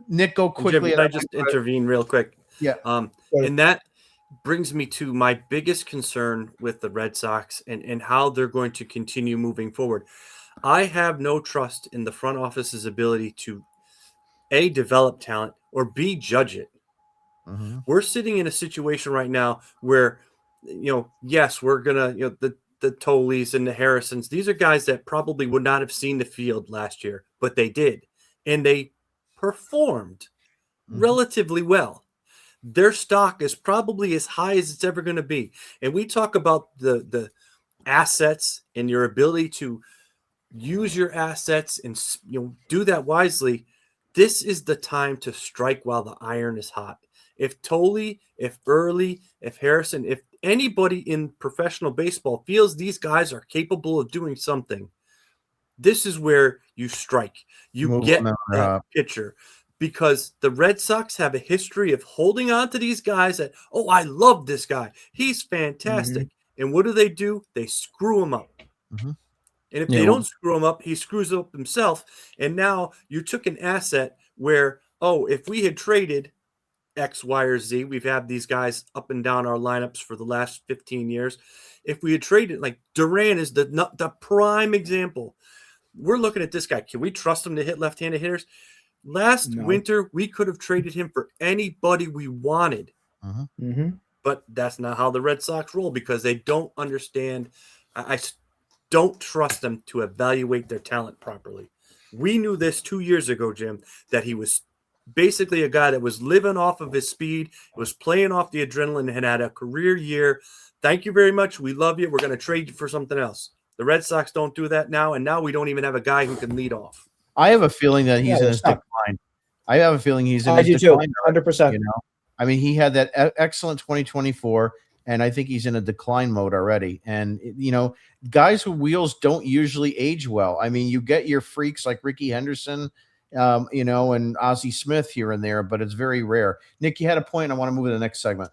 Nick, go quickly. Jim, can I just intervene real quick? Yeah. And that brings me to my biggest concern with the Red Sox and how they're going to continue moving forward. I have no trust in the front office's ability to A, develop talent, or B, judge it. We're sitting in a situation right now where, yes, we're going to, the the Tolleys and the Harrisons, these are guys that probably would not have seen the field last year, but they did. And they performed relatively well. Their stock is probably as high as it's ever going to be. And we talk about the assets and your ability to use your assets and do that wisely. This is the time to strike while the iron is hot. If Tolley, if Early, if Harrison, if anybody in professional baseball feels these guys are capable of doing something, this is where you strike. You get that pitcher. Because the Red Sox have a history of holding on to these guys that, oh, I love this guy. He's fantastic. And what do? They screw him up. And if they don't screw him up, he screws up himself. And now you took an asset where, oh, if we had traded X, Y, or Z, we've had these guys up and down our lineups for the last 15 years. If we had traded, like Duran is the prime example. We're looking at this guy. Can we trust him to hit left-handed hitters? Last winter, we could have traded him for anybody we wanted. But that's not how the Red Sox roll because they don't understand. I don't trust them to evaluate their talent properly. We knew this 2 years ago, Jim, that he was basically a guy that was living off of his speed, was playing off the adrenaline, and had a career year. Thank you very much. We love you. We're going to trade you for something else. The Red Sox don't do that now, and now we don't even have a guy who can lead off. I have a feeling that he's in his decline. I have a feeling he's in his decline. 100%. You know, I mean, he had that excellent 2024, and I think he's in a decline mode already. And you know, guys with wheels don't usually age well. I mean, you get your freaks like Ricky Henderson, you know, and Ozzie Smith here and there, but it's very rare. Nick, you had a point. I want to move to the next segment.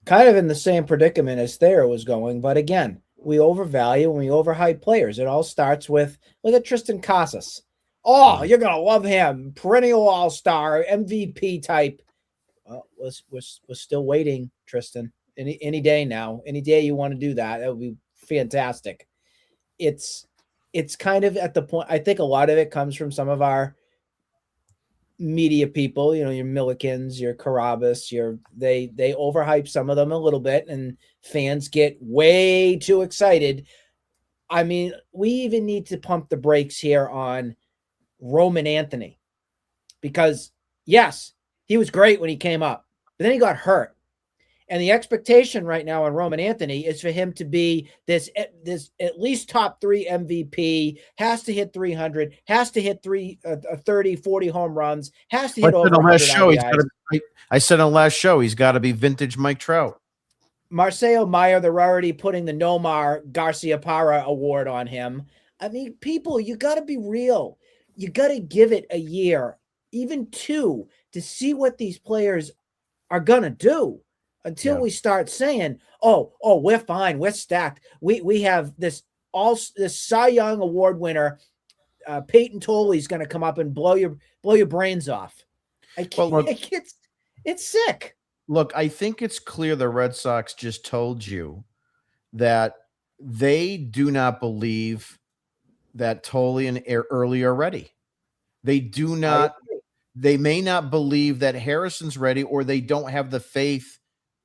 Kind of in the same predicament as Thayer was going, but again, we overvalue and we overhype players. It all starts with look at Tristan Casas. Oh, you're gonna love him, perennial all-star, MVP type. Well, we're still waiting, Tristan. Any day now, any day you want to do that, that would be fantastic. It's kind of at the point. I think a lot of it comes from some of our media people. You know, your Millikins, your Carabas, they overhype some of them a little bit, and fans get way too excited. I mean, we even need to pump the brakes here on Roman Anthony, because yes, he was great when he came up, but then he got hurt. And the expectation right now on Roman Anthony is for him to be this at least top 3 MVP, has to hit 300, has to hit 30, 40 home runs, has to hit over 100 RBIs. I said on the last show, he's got to be vintage Mike Trout. Marcelo Meyer, they're already putting the Nomar Garcia Parra award on him. I mean, people, you got to be real. You got to give it a year, even 2, to see what these players are going to do until we start saying, oh, we're fine. We're stacked. We have this Cy Young Award winner, Peyton Tolley's going to come up and blow your brains off. I can't, it's sick. Look, I think it's clear the Red Sox just told you that they do not believe that Tolley and Early are ready. They do not. They may not believe that Harrison's ready, or they don't have the faith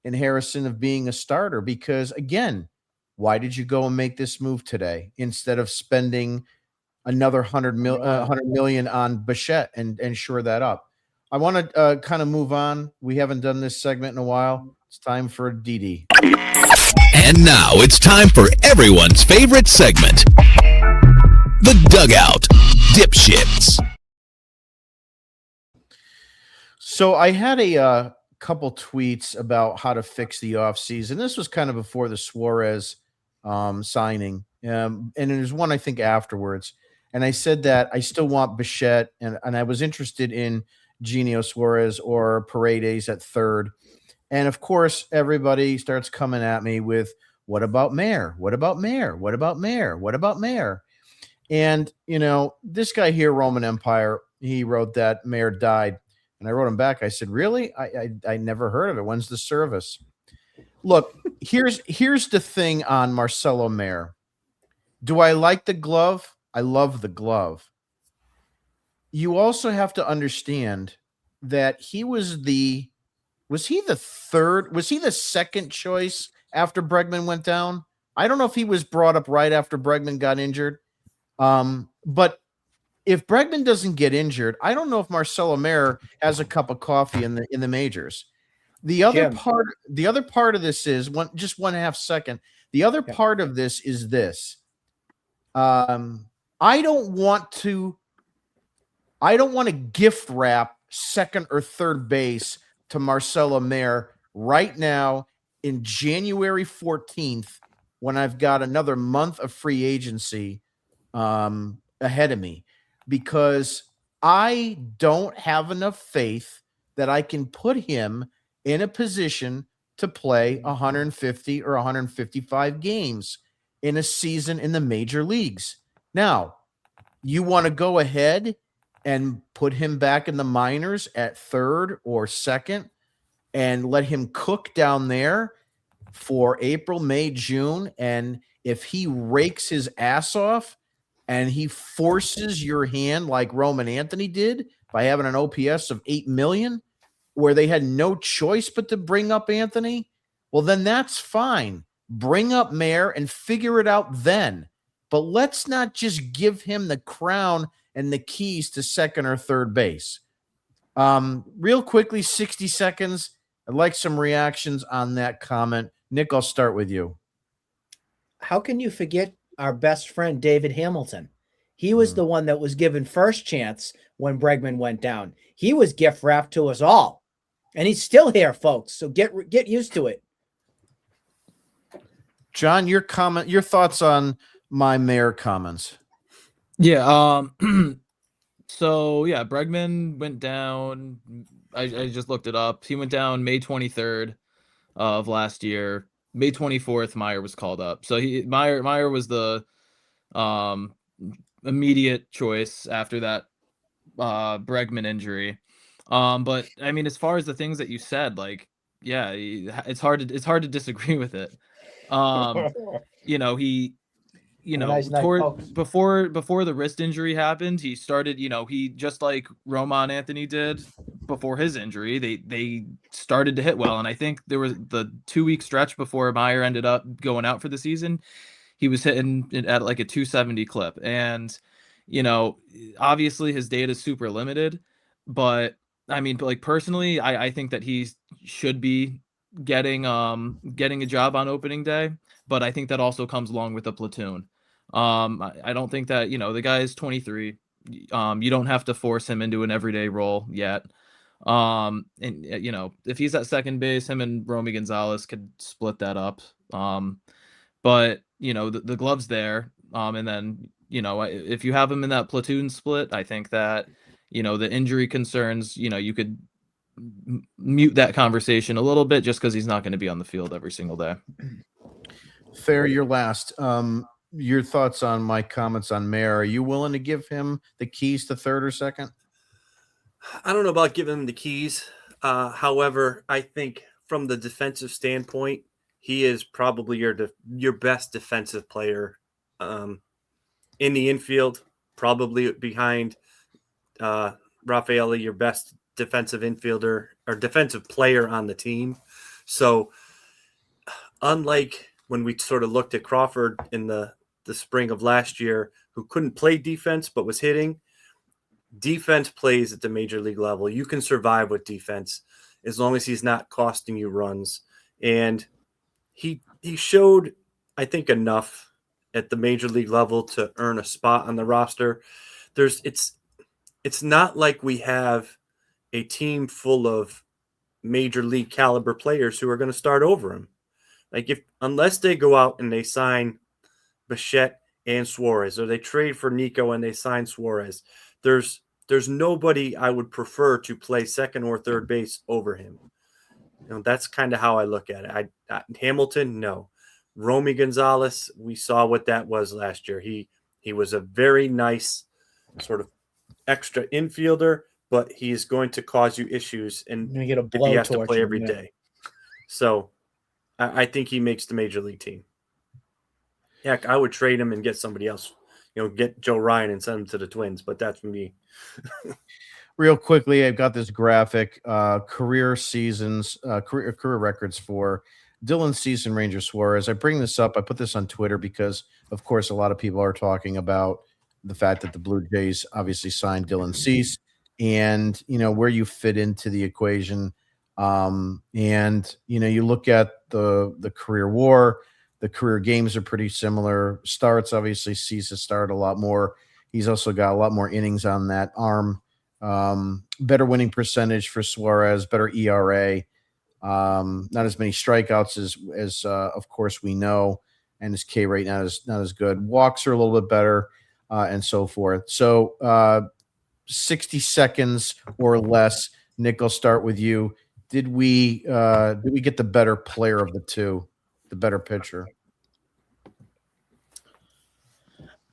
in Harrison of being a starter. Because again, why did you go and make this move today instead of spending another $100 million on Bichette and shore that up? I want to kind of move on. We haven't done this segment in a while. It's time for DD. And now it's time for everyone's favorite segment, The Dugout Dipshits. So I had a couple tweets about how to fix the offseason. This was kind of before the Suarez signing. And there's one, I think, afterwards. And I said that I still want Bichette, and I was interested in Genio Suarez or Paredes at third. And, of course, everybody starts coming at me with, what about Mayer? What about Mayer? What about Mayer? What about Mayer? And, you know, this guy here, Roman Empire, he wrote that Mayer died. And I wrote him back. I said, really? I never heard of it. When's the service? Look, here's the thing on Marcelo Mayer. Do I like the glove? I love the glove. You also have to understand that was he the second choice after Bregman went down? I don't know if he was brought up right after Bregman got injured. But if Bregman doesn't get injured, I don't know if Marcelo Mayer has a cup of coffee in the majors. The other part of this is just 1.5 second. The other part of this is this. I don't want to gift wrap second or third base to Marcelo Mayer right now in January 14th when I've got another month of free agency ahead of me, because I don't have enough faith that I can put him in a position to play 150 or 155 games in a season in the major leagues. Now, you want to go ahead and put him back in the minors at third or second and let him cook down there for April, May, June. And if he rakes his ass off and he forces your hand like Roman Anthony did by having an OPS of 8 million, where they had no choice but to bring up Anthony, well, then that's fine. Bring up Mayer and figure it out then. But let's not just give him the crown and the keys to second or third base. Real quickly, 60 seconds. I'd like some reactions on that comment. Nick, I'll start with you. How can you forget our best friend, David Hamilton? He was the one that was given first chance when Bregman went down. He was gift wrapped to us all. And he's still here, folks. So get used to it. John, your thoughts on my Mayer comments. Yeah. So yeah, Bregman went down. I just looked it up. He went down May 23rd of last year. May 24th, Mayer was called up. So Mayer was the immediate choice after that Bregman injury. But I mean, as far as the things that you said, like, yeah, it's hard to disagree with it. Before the wrist injury happened, he started, he just like Roman Anthony did before his injury, they started to hit well. And I think there was the 2-week stretch before Mayer ended up going out for the season. He was hitting it at like a 270 clip. And, obviously his data is super limited, but I mean, like personally, I think that he should be getting a job on opening day, but I think that also comes along with a platoon. I don't think that, the guy is 23. You don't have to force him into an everyday role yet. And if he's at second base, him and Romy Gonzalez could split that up. But the glove's there. And then, if you have him in that platoon split, I think that, the injury concerns, you could mute that conversation a little bit just because he's not going to be on the field every single day. Fair, you're last. Your thoughts on my comments on Mayer. Are you willing to give him the keys to third or second? I don't know about giving him the keys. However, I think from the defensive standpoint, he is probably your best defensive player in the infield, probably behind Rafaeli, your best defensive infielder or defensive player on the team. So unlike when we sort of looked at Crawford in the spring of last year, who couldn't play defense but was hitting, defense plays at the major league level. You can survive with defense as long as he's not costing you runs. And he showed, I think, enough at the major league level to earn a spot on the roster. It's not like we have a team full of major league caliber players who are going to start over him. Like unless they go out and they sign Bichette and Suarez, or they trade for Nico and they sign Suarez, there's nobody I would prefer to play second or third base over him. That's kind of how I look at it. Hamilton, no. Romy Gonzalez, we saw what that was last year. He was a very nice sort of extra infielder, but he is going to cause you issues and if he has to play every day. So I think he makes the major league team. Heck, I would trade him and get somebody else. Get Joe Ryan and send him to the Twins, but that's me. Real quickly, I've got this graphic, career seasons, career records for Dylan Cease and Ranger Suarez. I bring this up. I put this on Twitter because, of course, a lot of people are talking about the fact that the Blue Jays obviously signed Dylan Cease and, where you fit into the equation. You look at the career WAR, the career games are pretty similar. Starts, obviously, Cease has started a lot more. He's also got a lot more innings on that arm. Better winning percentage for Suarez, better ERA. Not as many strikeouts as of course we know, and his K rate not as good. Walks are a little bit better, and so forth. So 60 seconds or less. Nick, I'll start with you. Did we get the better player of the two, the better pitcher?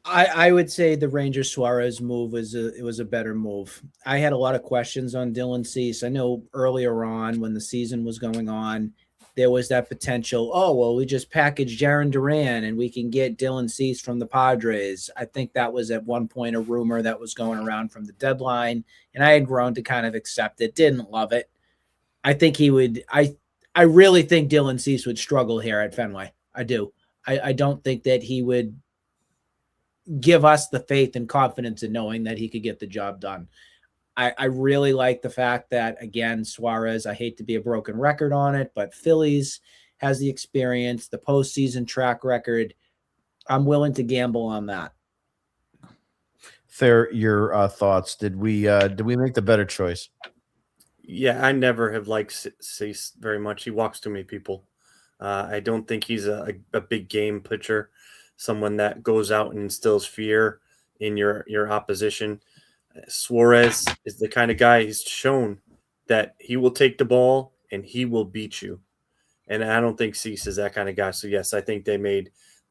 I would say the Ranger Suarez move was a better move. I had a lot of questions on Dylan Cease. I know earlier on when the season was going on, there was that potential. Oh, well, we just package Jarren Duran and we can get Dylan Cease from the Padres. I think that was at one point a rumor that was going around from the deadline, and I had grown to kind of accept it. Didn't love it. I think he would. I really think Dylan Cease would struggle here at Fenway. I do. I don't think that he would give us the faith and confidence in knowing that he could get the job done. I really like the fact that, again, Suarez, I hate to be a broken record on it, but Phillies has the experience, the postseason track record. I'm willing to gamble on that. Thayer, your thoughts. Did we make the better choice? Yeah, I never have liked Cease very much. He walks too many people. I don't think he's a big game pitcher, someone that goes out and instills fear in your opposition. Suarez is the kind of guy, he's shown that he will take the ball and he will beat you. And I don't think Cease is that kind of guy. So yes, I think they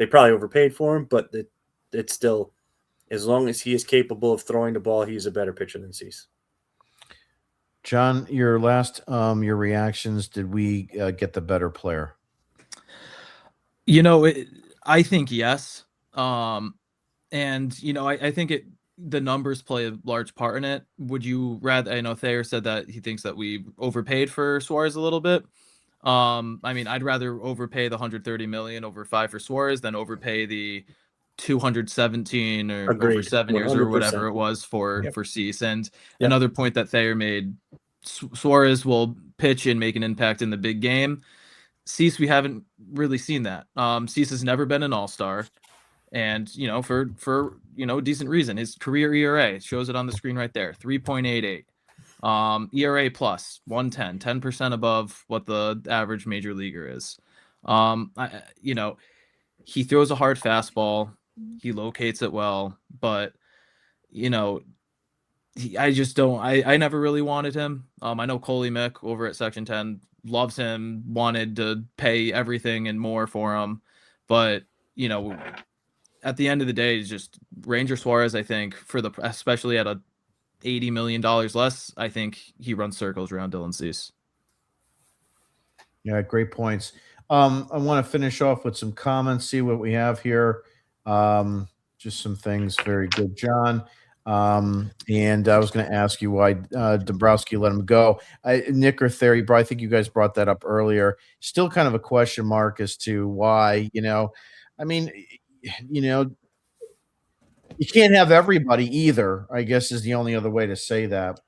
probably overpaid for him, but it's still, as long as he is capable of throwing the ball, he's a better pitcher than Cease. John, your your reactions. Did we get the better player? I think yes. I think the numbers play a large part in it. Would you rather? I know Thayer said that he thinks that we overpaid for Suarez a little bit. I'd rather overpay the $130 million over 5 for Suarez than overpay the 217 or Agreed. over 7 years 100%. or whatever it was for Cease. And another point that Thayer made, Suarez will pitch and make an impact in the big game. Cease, we haven't really seen that. Cease has never been an all-star, and for decent reason. His career ERA shows it on the screen right there, 3.88. ERA plus 110, 10% above what the average major leaguer is. He throws a hard fastball, he locates it well, but I just don't. I never really wanted him. I know Coley Mick over at Section 10 loves him, wanted to pay everything and more for him, but at the end of the day, it's just Ranger Suarez. I think especially at $80 million less, I think he runs circles around Dylan Cease. Yeah, great points. I want to finish off with some comments. See what we have here. Just some things. Very good, John. And I was going to ask you why Dombrowski let him go. Nick or Thayer, I think you guys brought that up earlier. Still kind of a question mark as to why, you can't have everybody either, I guess is the only other way to say that.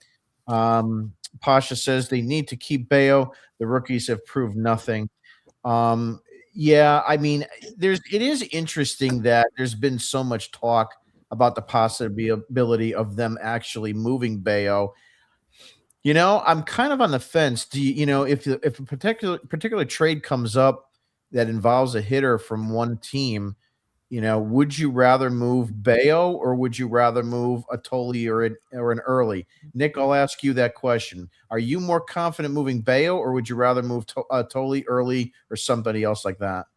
Pasha says they need to keep Bayo. The rookies have proved nothing. It is interesting that there's been so much talk about the possibility of them actually moving Bayo. I'm kind of on the fence. Do if a particular trade comes up that involves a hitter from one team, would you rather move Bayo or would you rather move a Toley or an Early? Nick, I'll ask you that question. Are you more confident moving Bayo or would you rather move Toley, Early, or somebody else like that?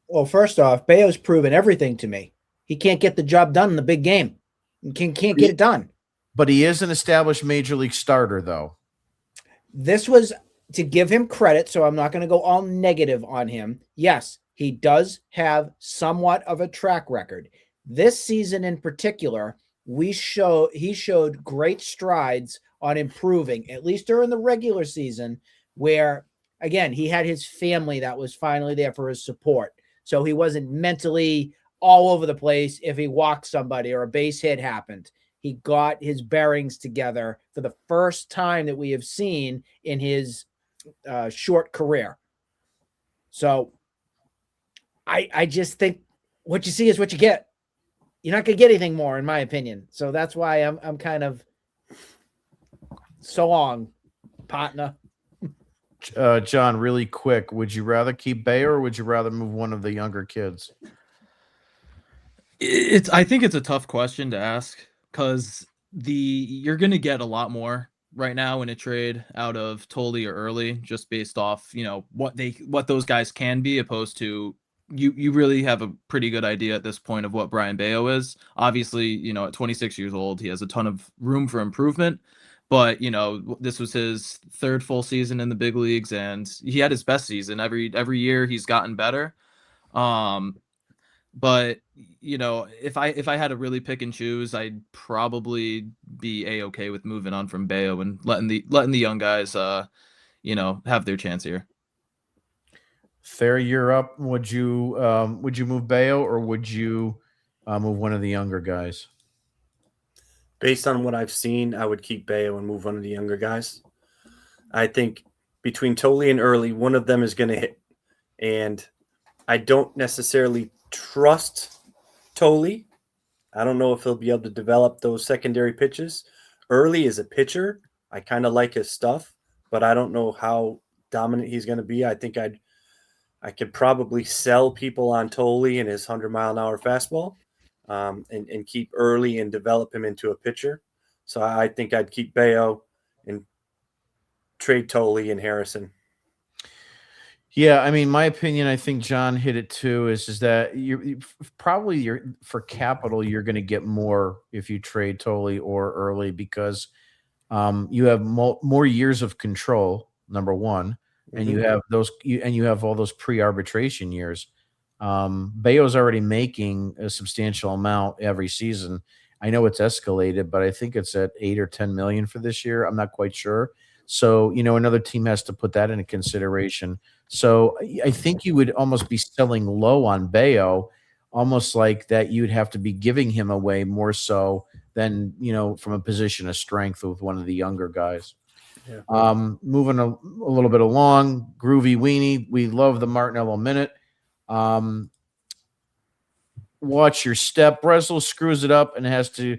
Well, first off, Bayo's proven everything to me. He can't get the job done in the big game. He can't get it done. But he is an established major league starter, though. This was to give him credit, so I'm not going to go all negative on him. Yes, he does have somewhat of a track record. This season in particular, he showed great strides on improving, at least during the regular season, where again, he had his family that was finally there for his support. So he wasn't mentally all over the place if he walked somebody or a base hit happened. He got his bearings together for the first time that we have seen in his short career. So I just think what you see is what you get. You're not going to get anything more, in my opinion. So that's why I'm kind of so long, partner. John, really quick, would you rather keep Bayo or would you rather move one of the younger kids? I think it's a tough question to ask because you're going to get a lot more right now in a trade out of Tolle or Early, just based off what those guys can be, opposed to you really have a pretty good idea at this point of what Brian Bayo is. Obviously, at 26 years old, he has a ton of room for improvement. But this was his third full season in the big leagues, and he had his best season every year. He's gotten better. But if I had to really pick and choose, I'd probably be a-okay with moving on from Bayo and letting the young guys have their chance here. Fair, you're up. Would you move Bayo or would you move one of the younger guys? Based on what I've seen, I would keep Bayo and move one of the younger guys. I think between Tolle and Early, one of them is going to hit. And I don't necessarily trust Tolle. I don't know if he'll be able to develop those secondary pitches. Early is a pitcher. I kind of like his stuff, but I don't know how dominant he's going to be. I think I could probably sell people on Tolle and his 100-mile-an-hour fastball. And keep Early and develop him into a pitcher. So I think I'd keep Bayo and trade Tolle and Harrison. Yeah, I mean, my opinion, I think John hit it too, is that you're for capital, you're going to get more if you trade Tolle or Early because you have more years of control, number one, and you have you have all those pre-arbitration years. Bayo's already making a substantial amount every season. I know it's escalated, but I think it's at 8 or 10 million for this year. I'm not quite sure. So, another team has to put that into consideration. So I think you would almost be selling low on Bayo, almost like that you'd have to be giving him away more so than, from a position of strength with one of the younger guys. Yeah. Moving a little bit along, Groovy Weenie. We love the Martinello Minute. Watch your step. Breslow screws it up and has to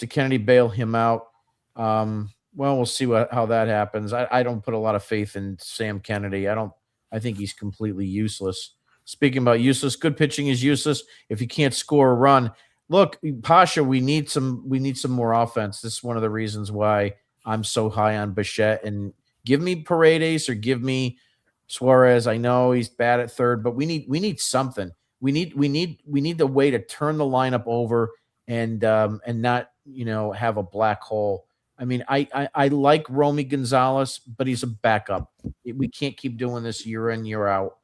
Kennedy bail him out. Well, we'll see how that happens. I don't put a lot of faith in Sam Kennedy. I think he's completely useless. Speaking about useless, good pitching is useless if you can't score a run. Look, Pasha, we need some more offense. This is one of the reasons why I'm so high on Bichette. And give me Paredes or give me Suarez. I know he's bad at third, but we need something. We need the way to turn the lineup over and not have a black hole. I mean, I like Romy Gonzalez, but he's a backup. We can't keep doing this year in, year out.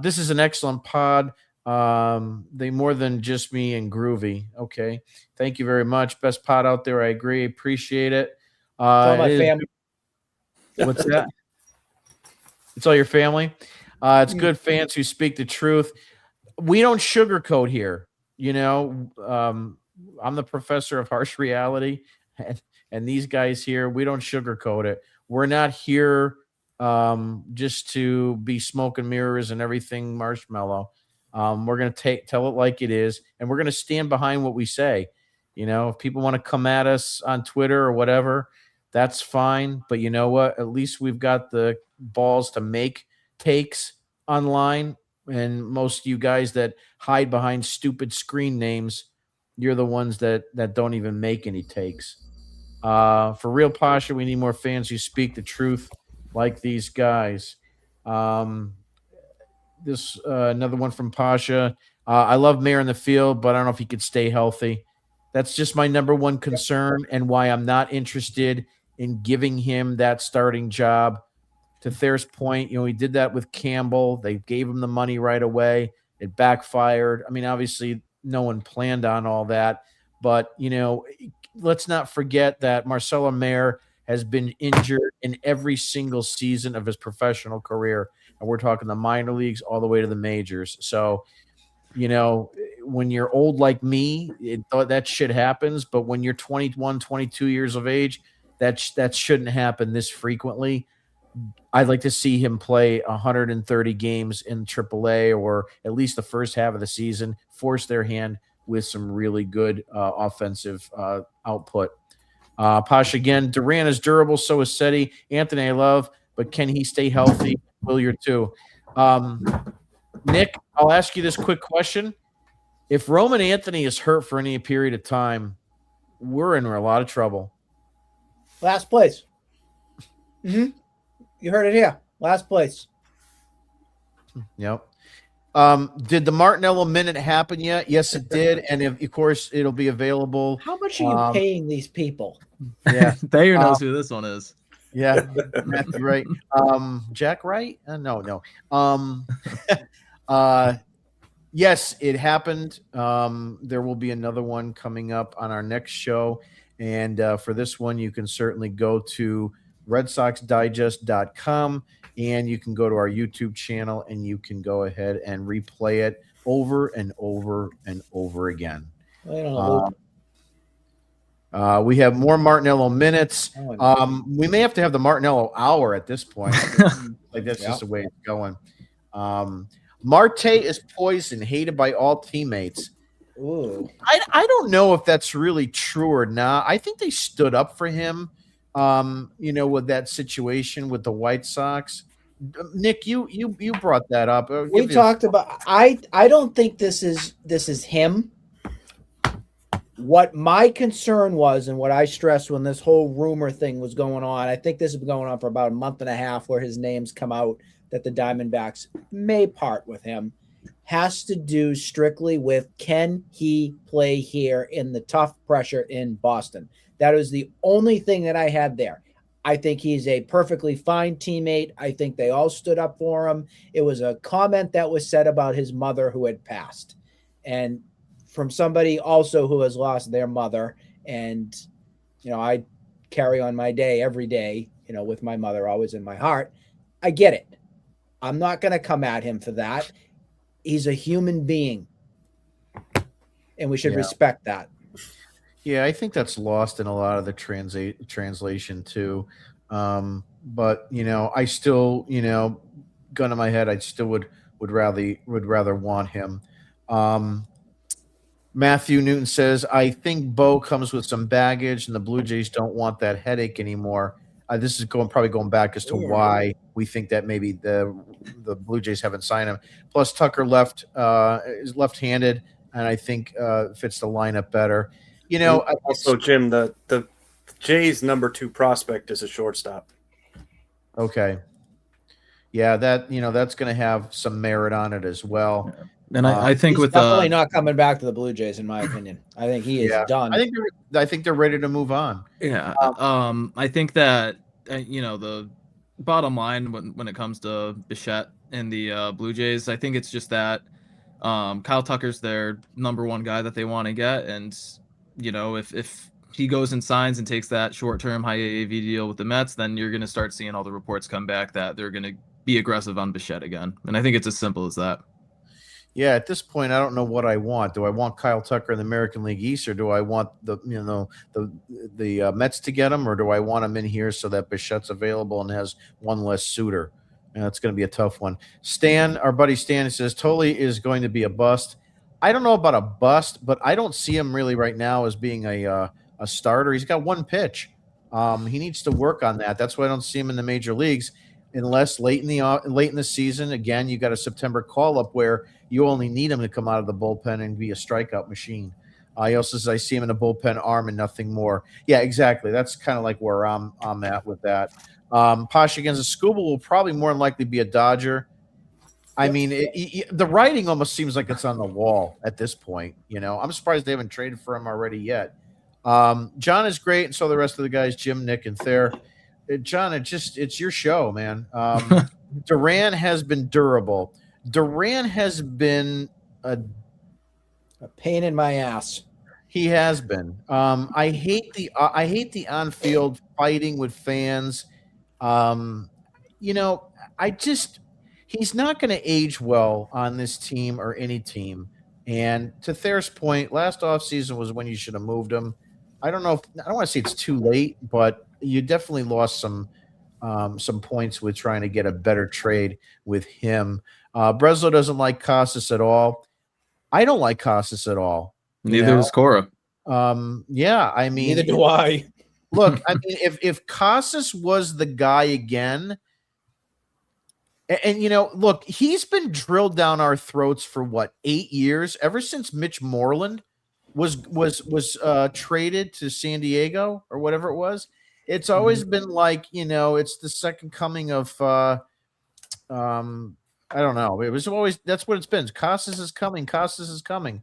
This is an excellent pod. They more than just me and Groovy. Okay. Thank you very much. Best pod out there. I agree. Appreciate it. All my family. What's that? It's all your family. It's good fans who speak the truth. We don't sugarcoat here. I'm the professor of harsh reality. And these guys here, we don't sugarcoat it. We're not here just to be smoke and mirrors and everything marshmallow. We're going to tell it like it is, and we're going to stand behind what we say. If people want to come at us on Twitter or whatever, that's fine. But you know what? At least we've got the balls to make takes online. And most of you guys that hide behind stupid screen names, you're the ones that don't even make any takes. For real, Pasha, we need more fans who speak the truth like these guys. This another one from Pasha. I love Mayer in the field, but I don't know if he could stay healthy. That's just my number one concern and why I'm not interested in giving him that starting job. To Thayer's point, he did that with Campbell. They gave him the money right away. It backfired. I mean, obviously, no one planned on all that. But, let's not forget that Marcelo Mayer has been injured in every single season of his professional career. And we're talking the minor leagues all the way to the majors. So, when you're old like me, that shit happens. But when you're 21, 22 years of age, that shouldn't happen this frequently. I'd like to see him play 130 games in AAA, or at least the first half of the season, force their hand with some really good offensive output. Posh again, Duran is durable, so is Seti. Anthony, I love, but can he stay healthy? Hilliard too. Nick, I'll ask you this quick question. If Roman Anthony is hurt for any period of time, we're in a lot of trouble. Last place. You heard it here. Last place. Yep. Did the Martinello minute happen yet? Yes, it did. And of course, it'll be available. How much are you paying these people? Yeah. Thayer knows who this one is. Yeah. Matthew Wright. Jack Wright? No. Yes, it happened. There will be another one coming up on our next show. And for this one, you can certainly go to RedSoxDigest.com, and you can go to our YouTube channel, and you can go ahead and replay it over and over and over again. We have more Martinello minutes. We may have to have the Martinello hour at this point. That's just the way it's going. Marte is poisoned, hated by all teammates. Ooh. I don't know if that's really true or not. I think they stood up for him, with that situation with the White Sox. Nick, you brought that up. We talked about. I don't think this is him. What my concern was, and what I stressed when this whole rumor thing was going on, I think this has been going on for about a month and a half, where his name's come out that the Diamondbacks may part with him, has to do strictly with, can he play here in the tough pressure in Boston? That is the only thing that I had there. I think he's a perfectly fine teammate. I think they all stood up for him. It was a comment that was said about his mother who had passed, and from somebody also who has lost their mother. And, I carry on my day every day, with my mother always in my heart. I get it. I'm not going to come at him for that. He's a human being, and we should respect that. Yeah, I think that's lost in a lot of the translation too. But I still, gun to my head, I still would rather want him. Matthew Newton says, I think Bo comes with some baggage, and the Blue Jays don't want that headache anymore. This is probably going back as to why we think that maybe the Blue Jays haven't signed him. Plus, Tucker is left-handed, and I think fits the lineup better. Also, Jim, the Jays' number 2 prospect is a shortstop. Okay. Yeah, that's going to have some merit on it as well. And I think he's with definitely not coming back to the Blue Jays, in my opinion. I think he is done. I think they're ready to move on. Yeah. I think that the bottom line when it comes to Bichette and the Blue Jays, I think it's just that Kyle Tucker's their number 1 guy that they want to get, and if he goes and signs and takes that short-term high AAV deal with the Mets, then you're going to start seeing all the reports come back that they're going to be aggressive on Bichette again. And I think it's as simple as that. Yeah, at this point, I don't know what I want. Do I want Kyle Tucker in the American League East, or do I want the Mets to get him, or do I want him in here so that Bichette's available and has one less suitor? And that's going to be a tough one. Stan, our buddy Stan, says Tolley is going to be a bust. I don't know about a bust, but I don't see him really right now as being a starter. He's got 1 pitch. He needs to work on that. That's why I don't see him in the major leagues, unless late in the season. Again, you got a September call up where you only need him to come out of the bullpen and be a strikeout machine. He also says I see him in a bullpen arm and nothing more. Yeah, exactly. That's kind of like where I'm at with that. Posh against a Scuba will probably more than likely be a Dodger. I mean, the writing almost seems like it's on the wall at this point. I'm surprised they haven't traded for him already yet. John is great, and so the rest of the guys, Jim, Nick, and Thayer. John, it's your show, man. Duran has been durable. Duran has been a pain in my ass. He has been. I hate the on-field fighting with fans. Um, you know, I just he's not going to age well on this team or any team. And to Thayer's point, last offseason was when you should have moved him. I don't know if I don't want to say it's too late, but you definitely lost some points with trying to get a better trade with him. Breslow doesn't like Costas at all. I don't like Costas at all. Neither is Cora. Yeah, I mean, Neither do I. look, I mean, if Casas was the guy again, and look, he's been drilled down our throats for what, 8 years, ever since Mitch Moreland was traded to San Diego or whatever it was. It's always been like, it's the second coming of I don't know. It was always that's what it's been. Casas is coming. Casas is coming,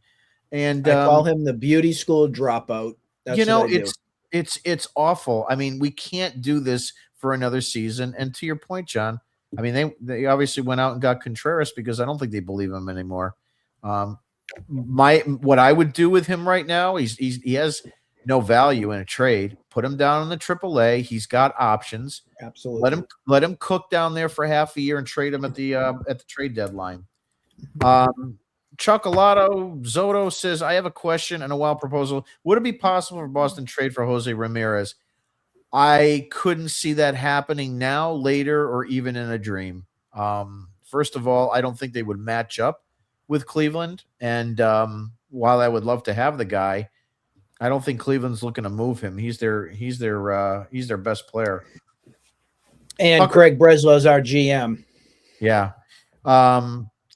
and I call him the beauty school dropout. That's what I do. it's awful. I mean, we can't do this for another season. And to your point, John, I mean, they obviously went out and got Contreras because I don't think they believe him anymore. What I would do with him right now, he has no value in a trade. Put him down in the AAA. He's got options. Absolutely. Let him cook down there for half a year and trade him at the trade deadline. Chocolado Zoto says, I have a question and a wild proposal. Would it be possible for Boston trade for Jose Ramirez? I couldn't see that happening now, later, or even in a dream. First of all, I don't think they would match up with Cleveland. And while I would love to have the guy, I don't think Cleveland's looking to move him. He's their best player. And Craig Breslow's our GM. Yeah.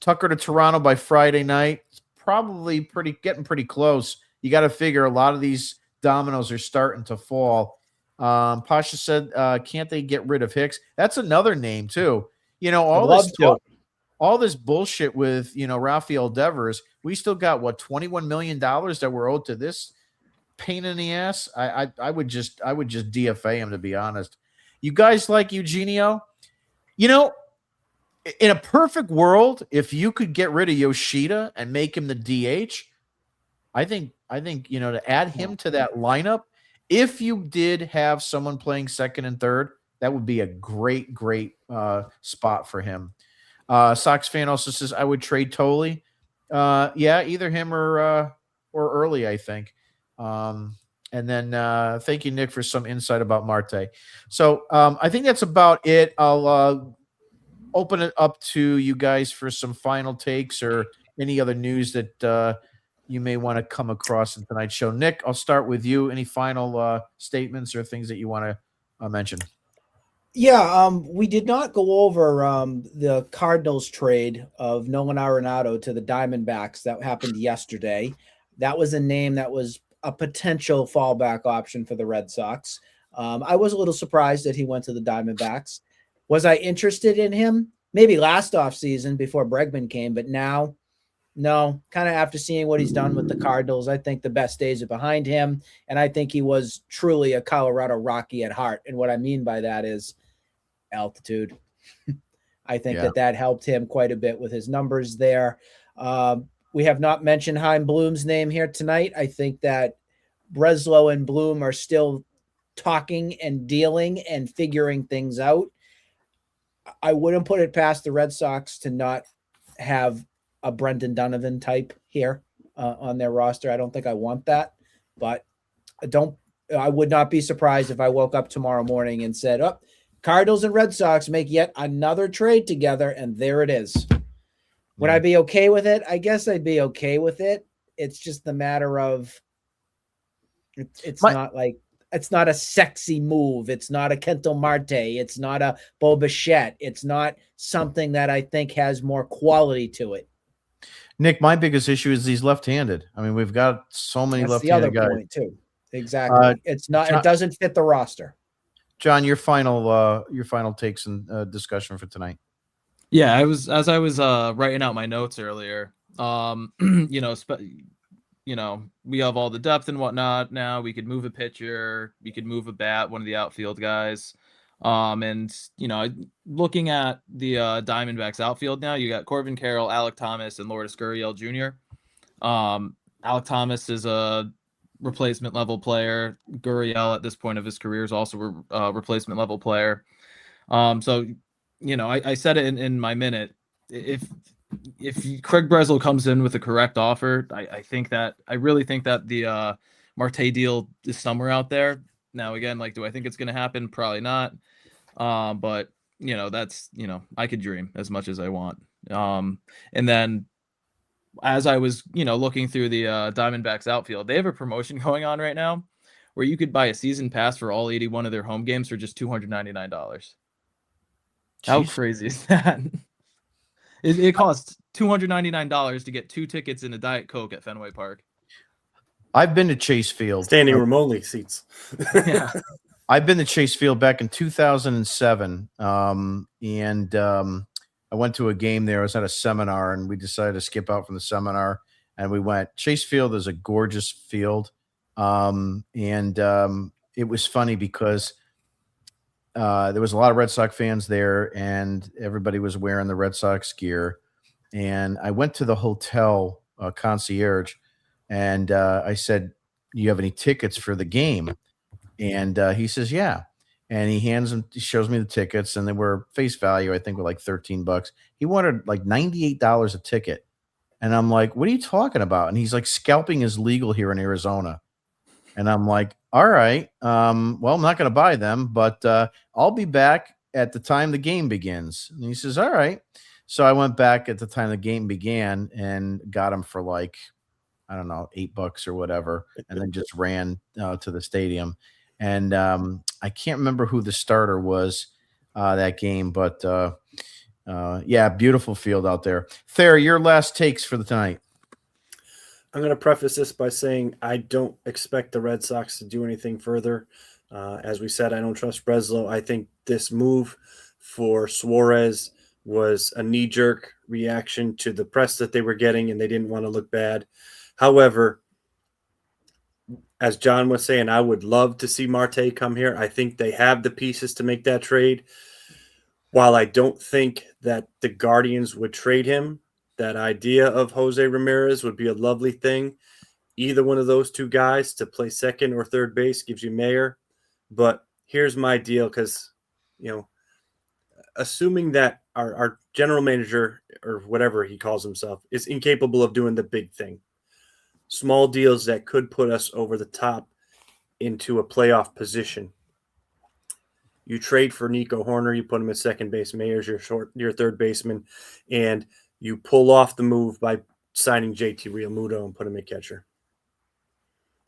Tucker to Toronto by Friday night. It's probably getting pretty close. You got to figure a lot of these dominoes are starting to fall. Pasha said, can't they get rid of Hicks? That's another name too. All this bullshit with, Rafael Devers. We still got $21 million that we're owed to this pain in the ass. I would just DFA him, to be honest. You guys like Eugenio? In a perfect world, if you could get rid of Yoshida and make him the DH, I think to add him to that lineup, if you did have someone playing second and third, that would be a great spot for him. Sox fan also says I would trade Tolley. Yeah, either him or Early, I think. And then thank you, Nick, for some insight about Marte. So I think that's about it. I'll open it up to you guys for some final takes or any other news that you may want to come across in tonight's show. Nick, I'll start with you. Any final statements or things that you want to mention? Yeah, we did not go over the Cardinals trade of Nolan Arenado to the Diamondbacks that happened yesterday. That was a name that was a potential fallback option for the Red Sox. I was a little surprised that he went to the Diamondbacks. Was I interested in him? Maybe last offseason before Bregman came, but now, no. Kind of after seeing what he's done with the Cardinals, I think the best days are behind him, and I think he was truly a Colorado Rocky at heart. And what I mean by that is altitude. I think that helped him quite a bit with his numbers there. We have not mentioned Chaim Bloom's name here tonight. I think that Breslow and Bloom are still talking and dealing and figuring things out. I wouldn't put it past the Red Sox to not have a Brendan Donovan type here on their roster. I don't think I want that, but I would not be surprised if I woke up tomorrow morning and said, oh, Cardinals and Red Sox make yet another trade together, and there it is. Would I be okay with it? I guess I'd be okay with it. It's just the matter of it's not a sexy move. It's not a Kento Marte. It's not a Bo Bichette. It's not something that I think has more quality to it. Nick, my biggest issue is he's left-handed. I mean, we've got so many left-handed guys. The other point too. Exactly. It's not. It doesn't fit the roster. John, your final takes and discussion for tonight. Yeah, I was writing out my notes earlier. We have all the depth and whatnot now. We could move a pitcher, we could move a bat, one of the outfield guys. Looking at the Diamondbacks outfield now, you got Corbin Carroll, Alec Thomas, and Lourdes Gurriel Jr. Alec Thomas is a replacement level player. Gurriel at this point of his career is also a replacement level player. So, I said it in my minute. If Craig Breslow comes in with the correct offer, I really think that the Marte deal is somewhere out there. Now, again, like, do I think it's going to happen? Probably not. But that's, I could dream as much as I want. And then as I was, looking through the Diamondbacks outfield, they have a promotion going on right now where you could buy a season pass for all 81 of their home games for just $299. How crazy is that? It costs $299 to get 2 tickets and a Diet Coke at Fenway Park. I've been to Chase Field. Standing room only seats. Yeah. I've been to Chase Field back in 2007. I went to a game there. I was at a seminar, and we decided to skip out from the seminar, and we went. Chase Field is a gorgeous field. It was funny because there was a lot of Red Sox fans there, and everybody was wearing the Red Sox gear. And I went to the hotel concierge, and I said, "Do you have any tickets for the game?" And he says, "Yeah." And he shows me the tickets, and they were face value, I think, were like $13. He wanted like $98 a ticket. And I'm like, "What are you talking about?" And he's like, scalping is legal here in Arizona. And I'm like, "All right. Well, I'm not going to buy them, but I'll be back at the time the game begins." And he says, "All right." So I went back at the time the game began and got them for like, I don't know, $8 or whatever, and then just ran to the stadium. And I can't remember who the starter was that game, but yeah, beautiful field out there. Thayer, your last takes for the tonight. I'm going to preface this by saying I don't expect the Red Sox to do anything further. As we said, I don't trust Breslow. I think this move for Suarez was a knee-jerk reaction to the press that they were getting, and they didn't want to look bad. However, as John was saying, I would love to see Marte come here. I think they have the pieces to make that trade. While I don't think that the Guardians would trade him, that idea of Jose Ramirez would be a lovely thing. Either one of those two guys to play second or third base gives you Mayer. But here's my deal, because, assuming that our general manager, or whatever he calls himself, is incapable of doing the big thing, small deals that could put us over the top into a playoff position. You trade for Nico Horner, you put him at second base, Mayer's your third baseman, and you pull off the move by signing JT Realmuto and put him at catcher.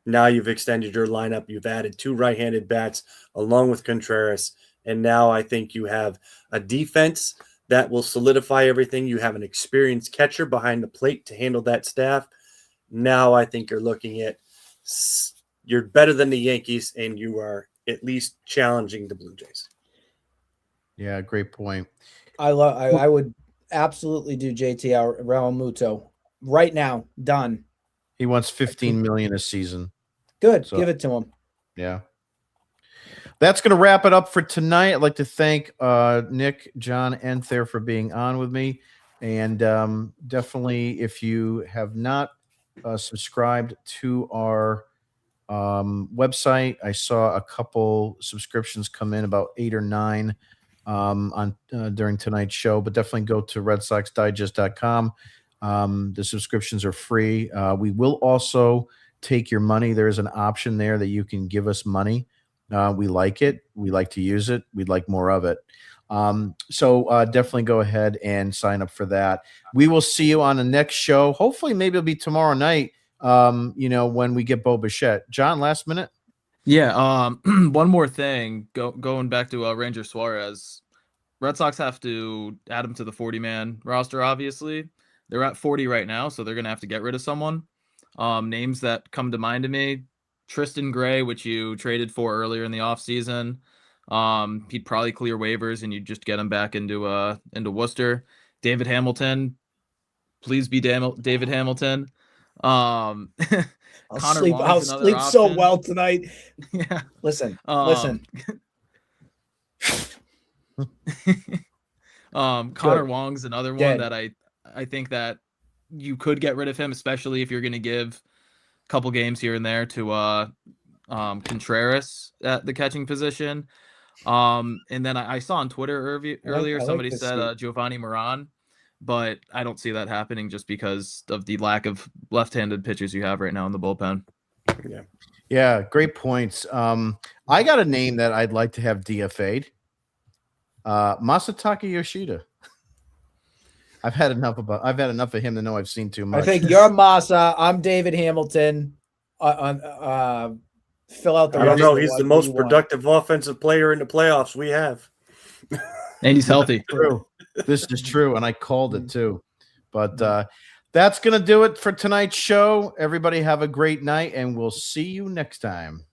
Now you've extended your lineup. You've added 2 right-handed bats along with Contreras, and now I think you have a defense that will solidify everything. You have an experienced catcher behind the plate to handle that staff. Now I think you're looking at you're better than the Yankees, and you are at least challenging the Blue Jays. Yeah, great point. I would absolutely do JT Realmuto right now. Done. He wants $15 million a season. Good. So, give it to him. Yeah. That's going to wrap it up for tonight. I'd like to thank Nick, John, and Thayer for being on with me. And definitely, if you have not subscribed to our website, I saw a couple subscriptions come in, about 8 or 9 on during tonight's show, but definitely go to redsoxdigest.com. The subscriptions are free. We will also take your money. There's an option there that you can give us money. We like it. We like to use it. We'd like more of it. So definitely go ahead and sign up for that. We will see you on the next show. Hopefully, maybe it'll be tomorrow night, when we get Bo Bichette. John, last minute? Yeah, one more thing. Going back to Ranger Suarez. Red Sox have to add him to the 40-man roster, obviously. They're at 40 right now, so they're going to have to get rid of someone. Names that come to mind to me, Tristan Gray, which you traded for earlier in the offseason. He'd probably clear waivers, and you'd just get him back into Worcester. David Hamilton, please be David Hamilton. I'll sleep so well tonight. Yeah. Listen. Connor Wong's another one that I think that you could get rid of him, especially if you're going to give couple games here and there to Contreras at the catching position. And then I saw on Twitter earlier I like somebody this said Steve. Giovanni Moran, but I don't see that happening just because of the lack of left-handed pitchers you have right now in the bullpen. Yeah, great points. I got a name that I'd like to have DFA'd. Masataka Yoshida. I've had enough of him to know I've seen too much. I think you're Massa. I'm David Hamilton. Fill out the. I don't rest know. of He's what the you most want. productive offensive player in the playoffs we have. And he's healthy. True. This is true, and I called it too. But that's going to do it for tonight's show. Everybody have a great night, and we'll see you next time.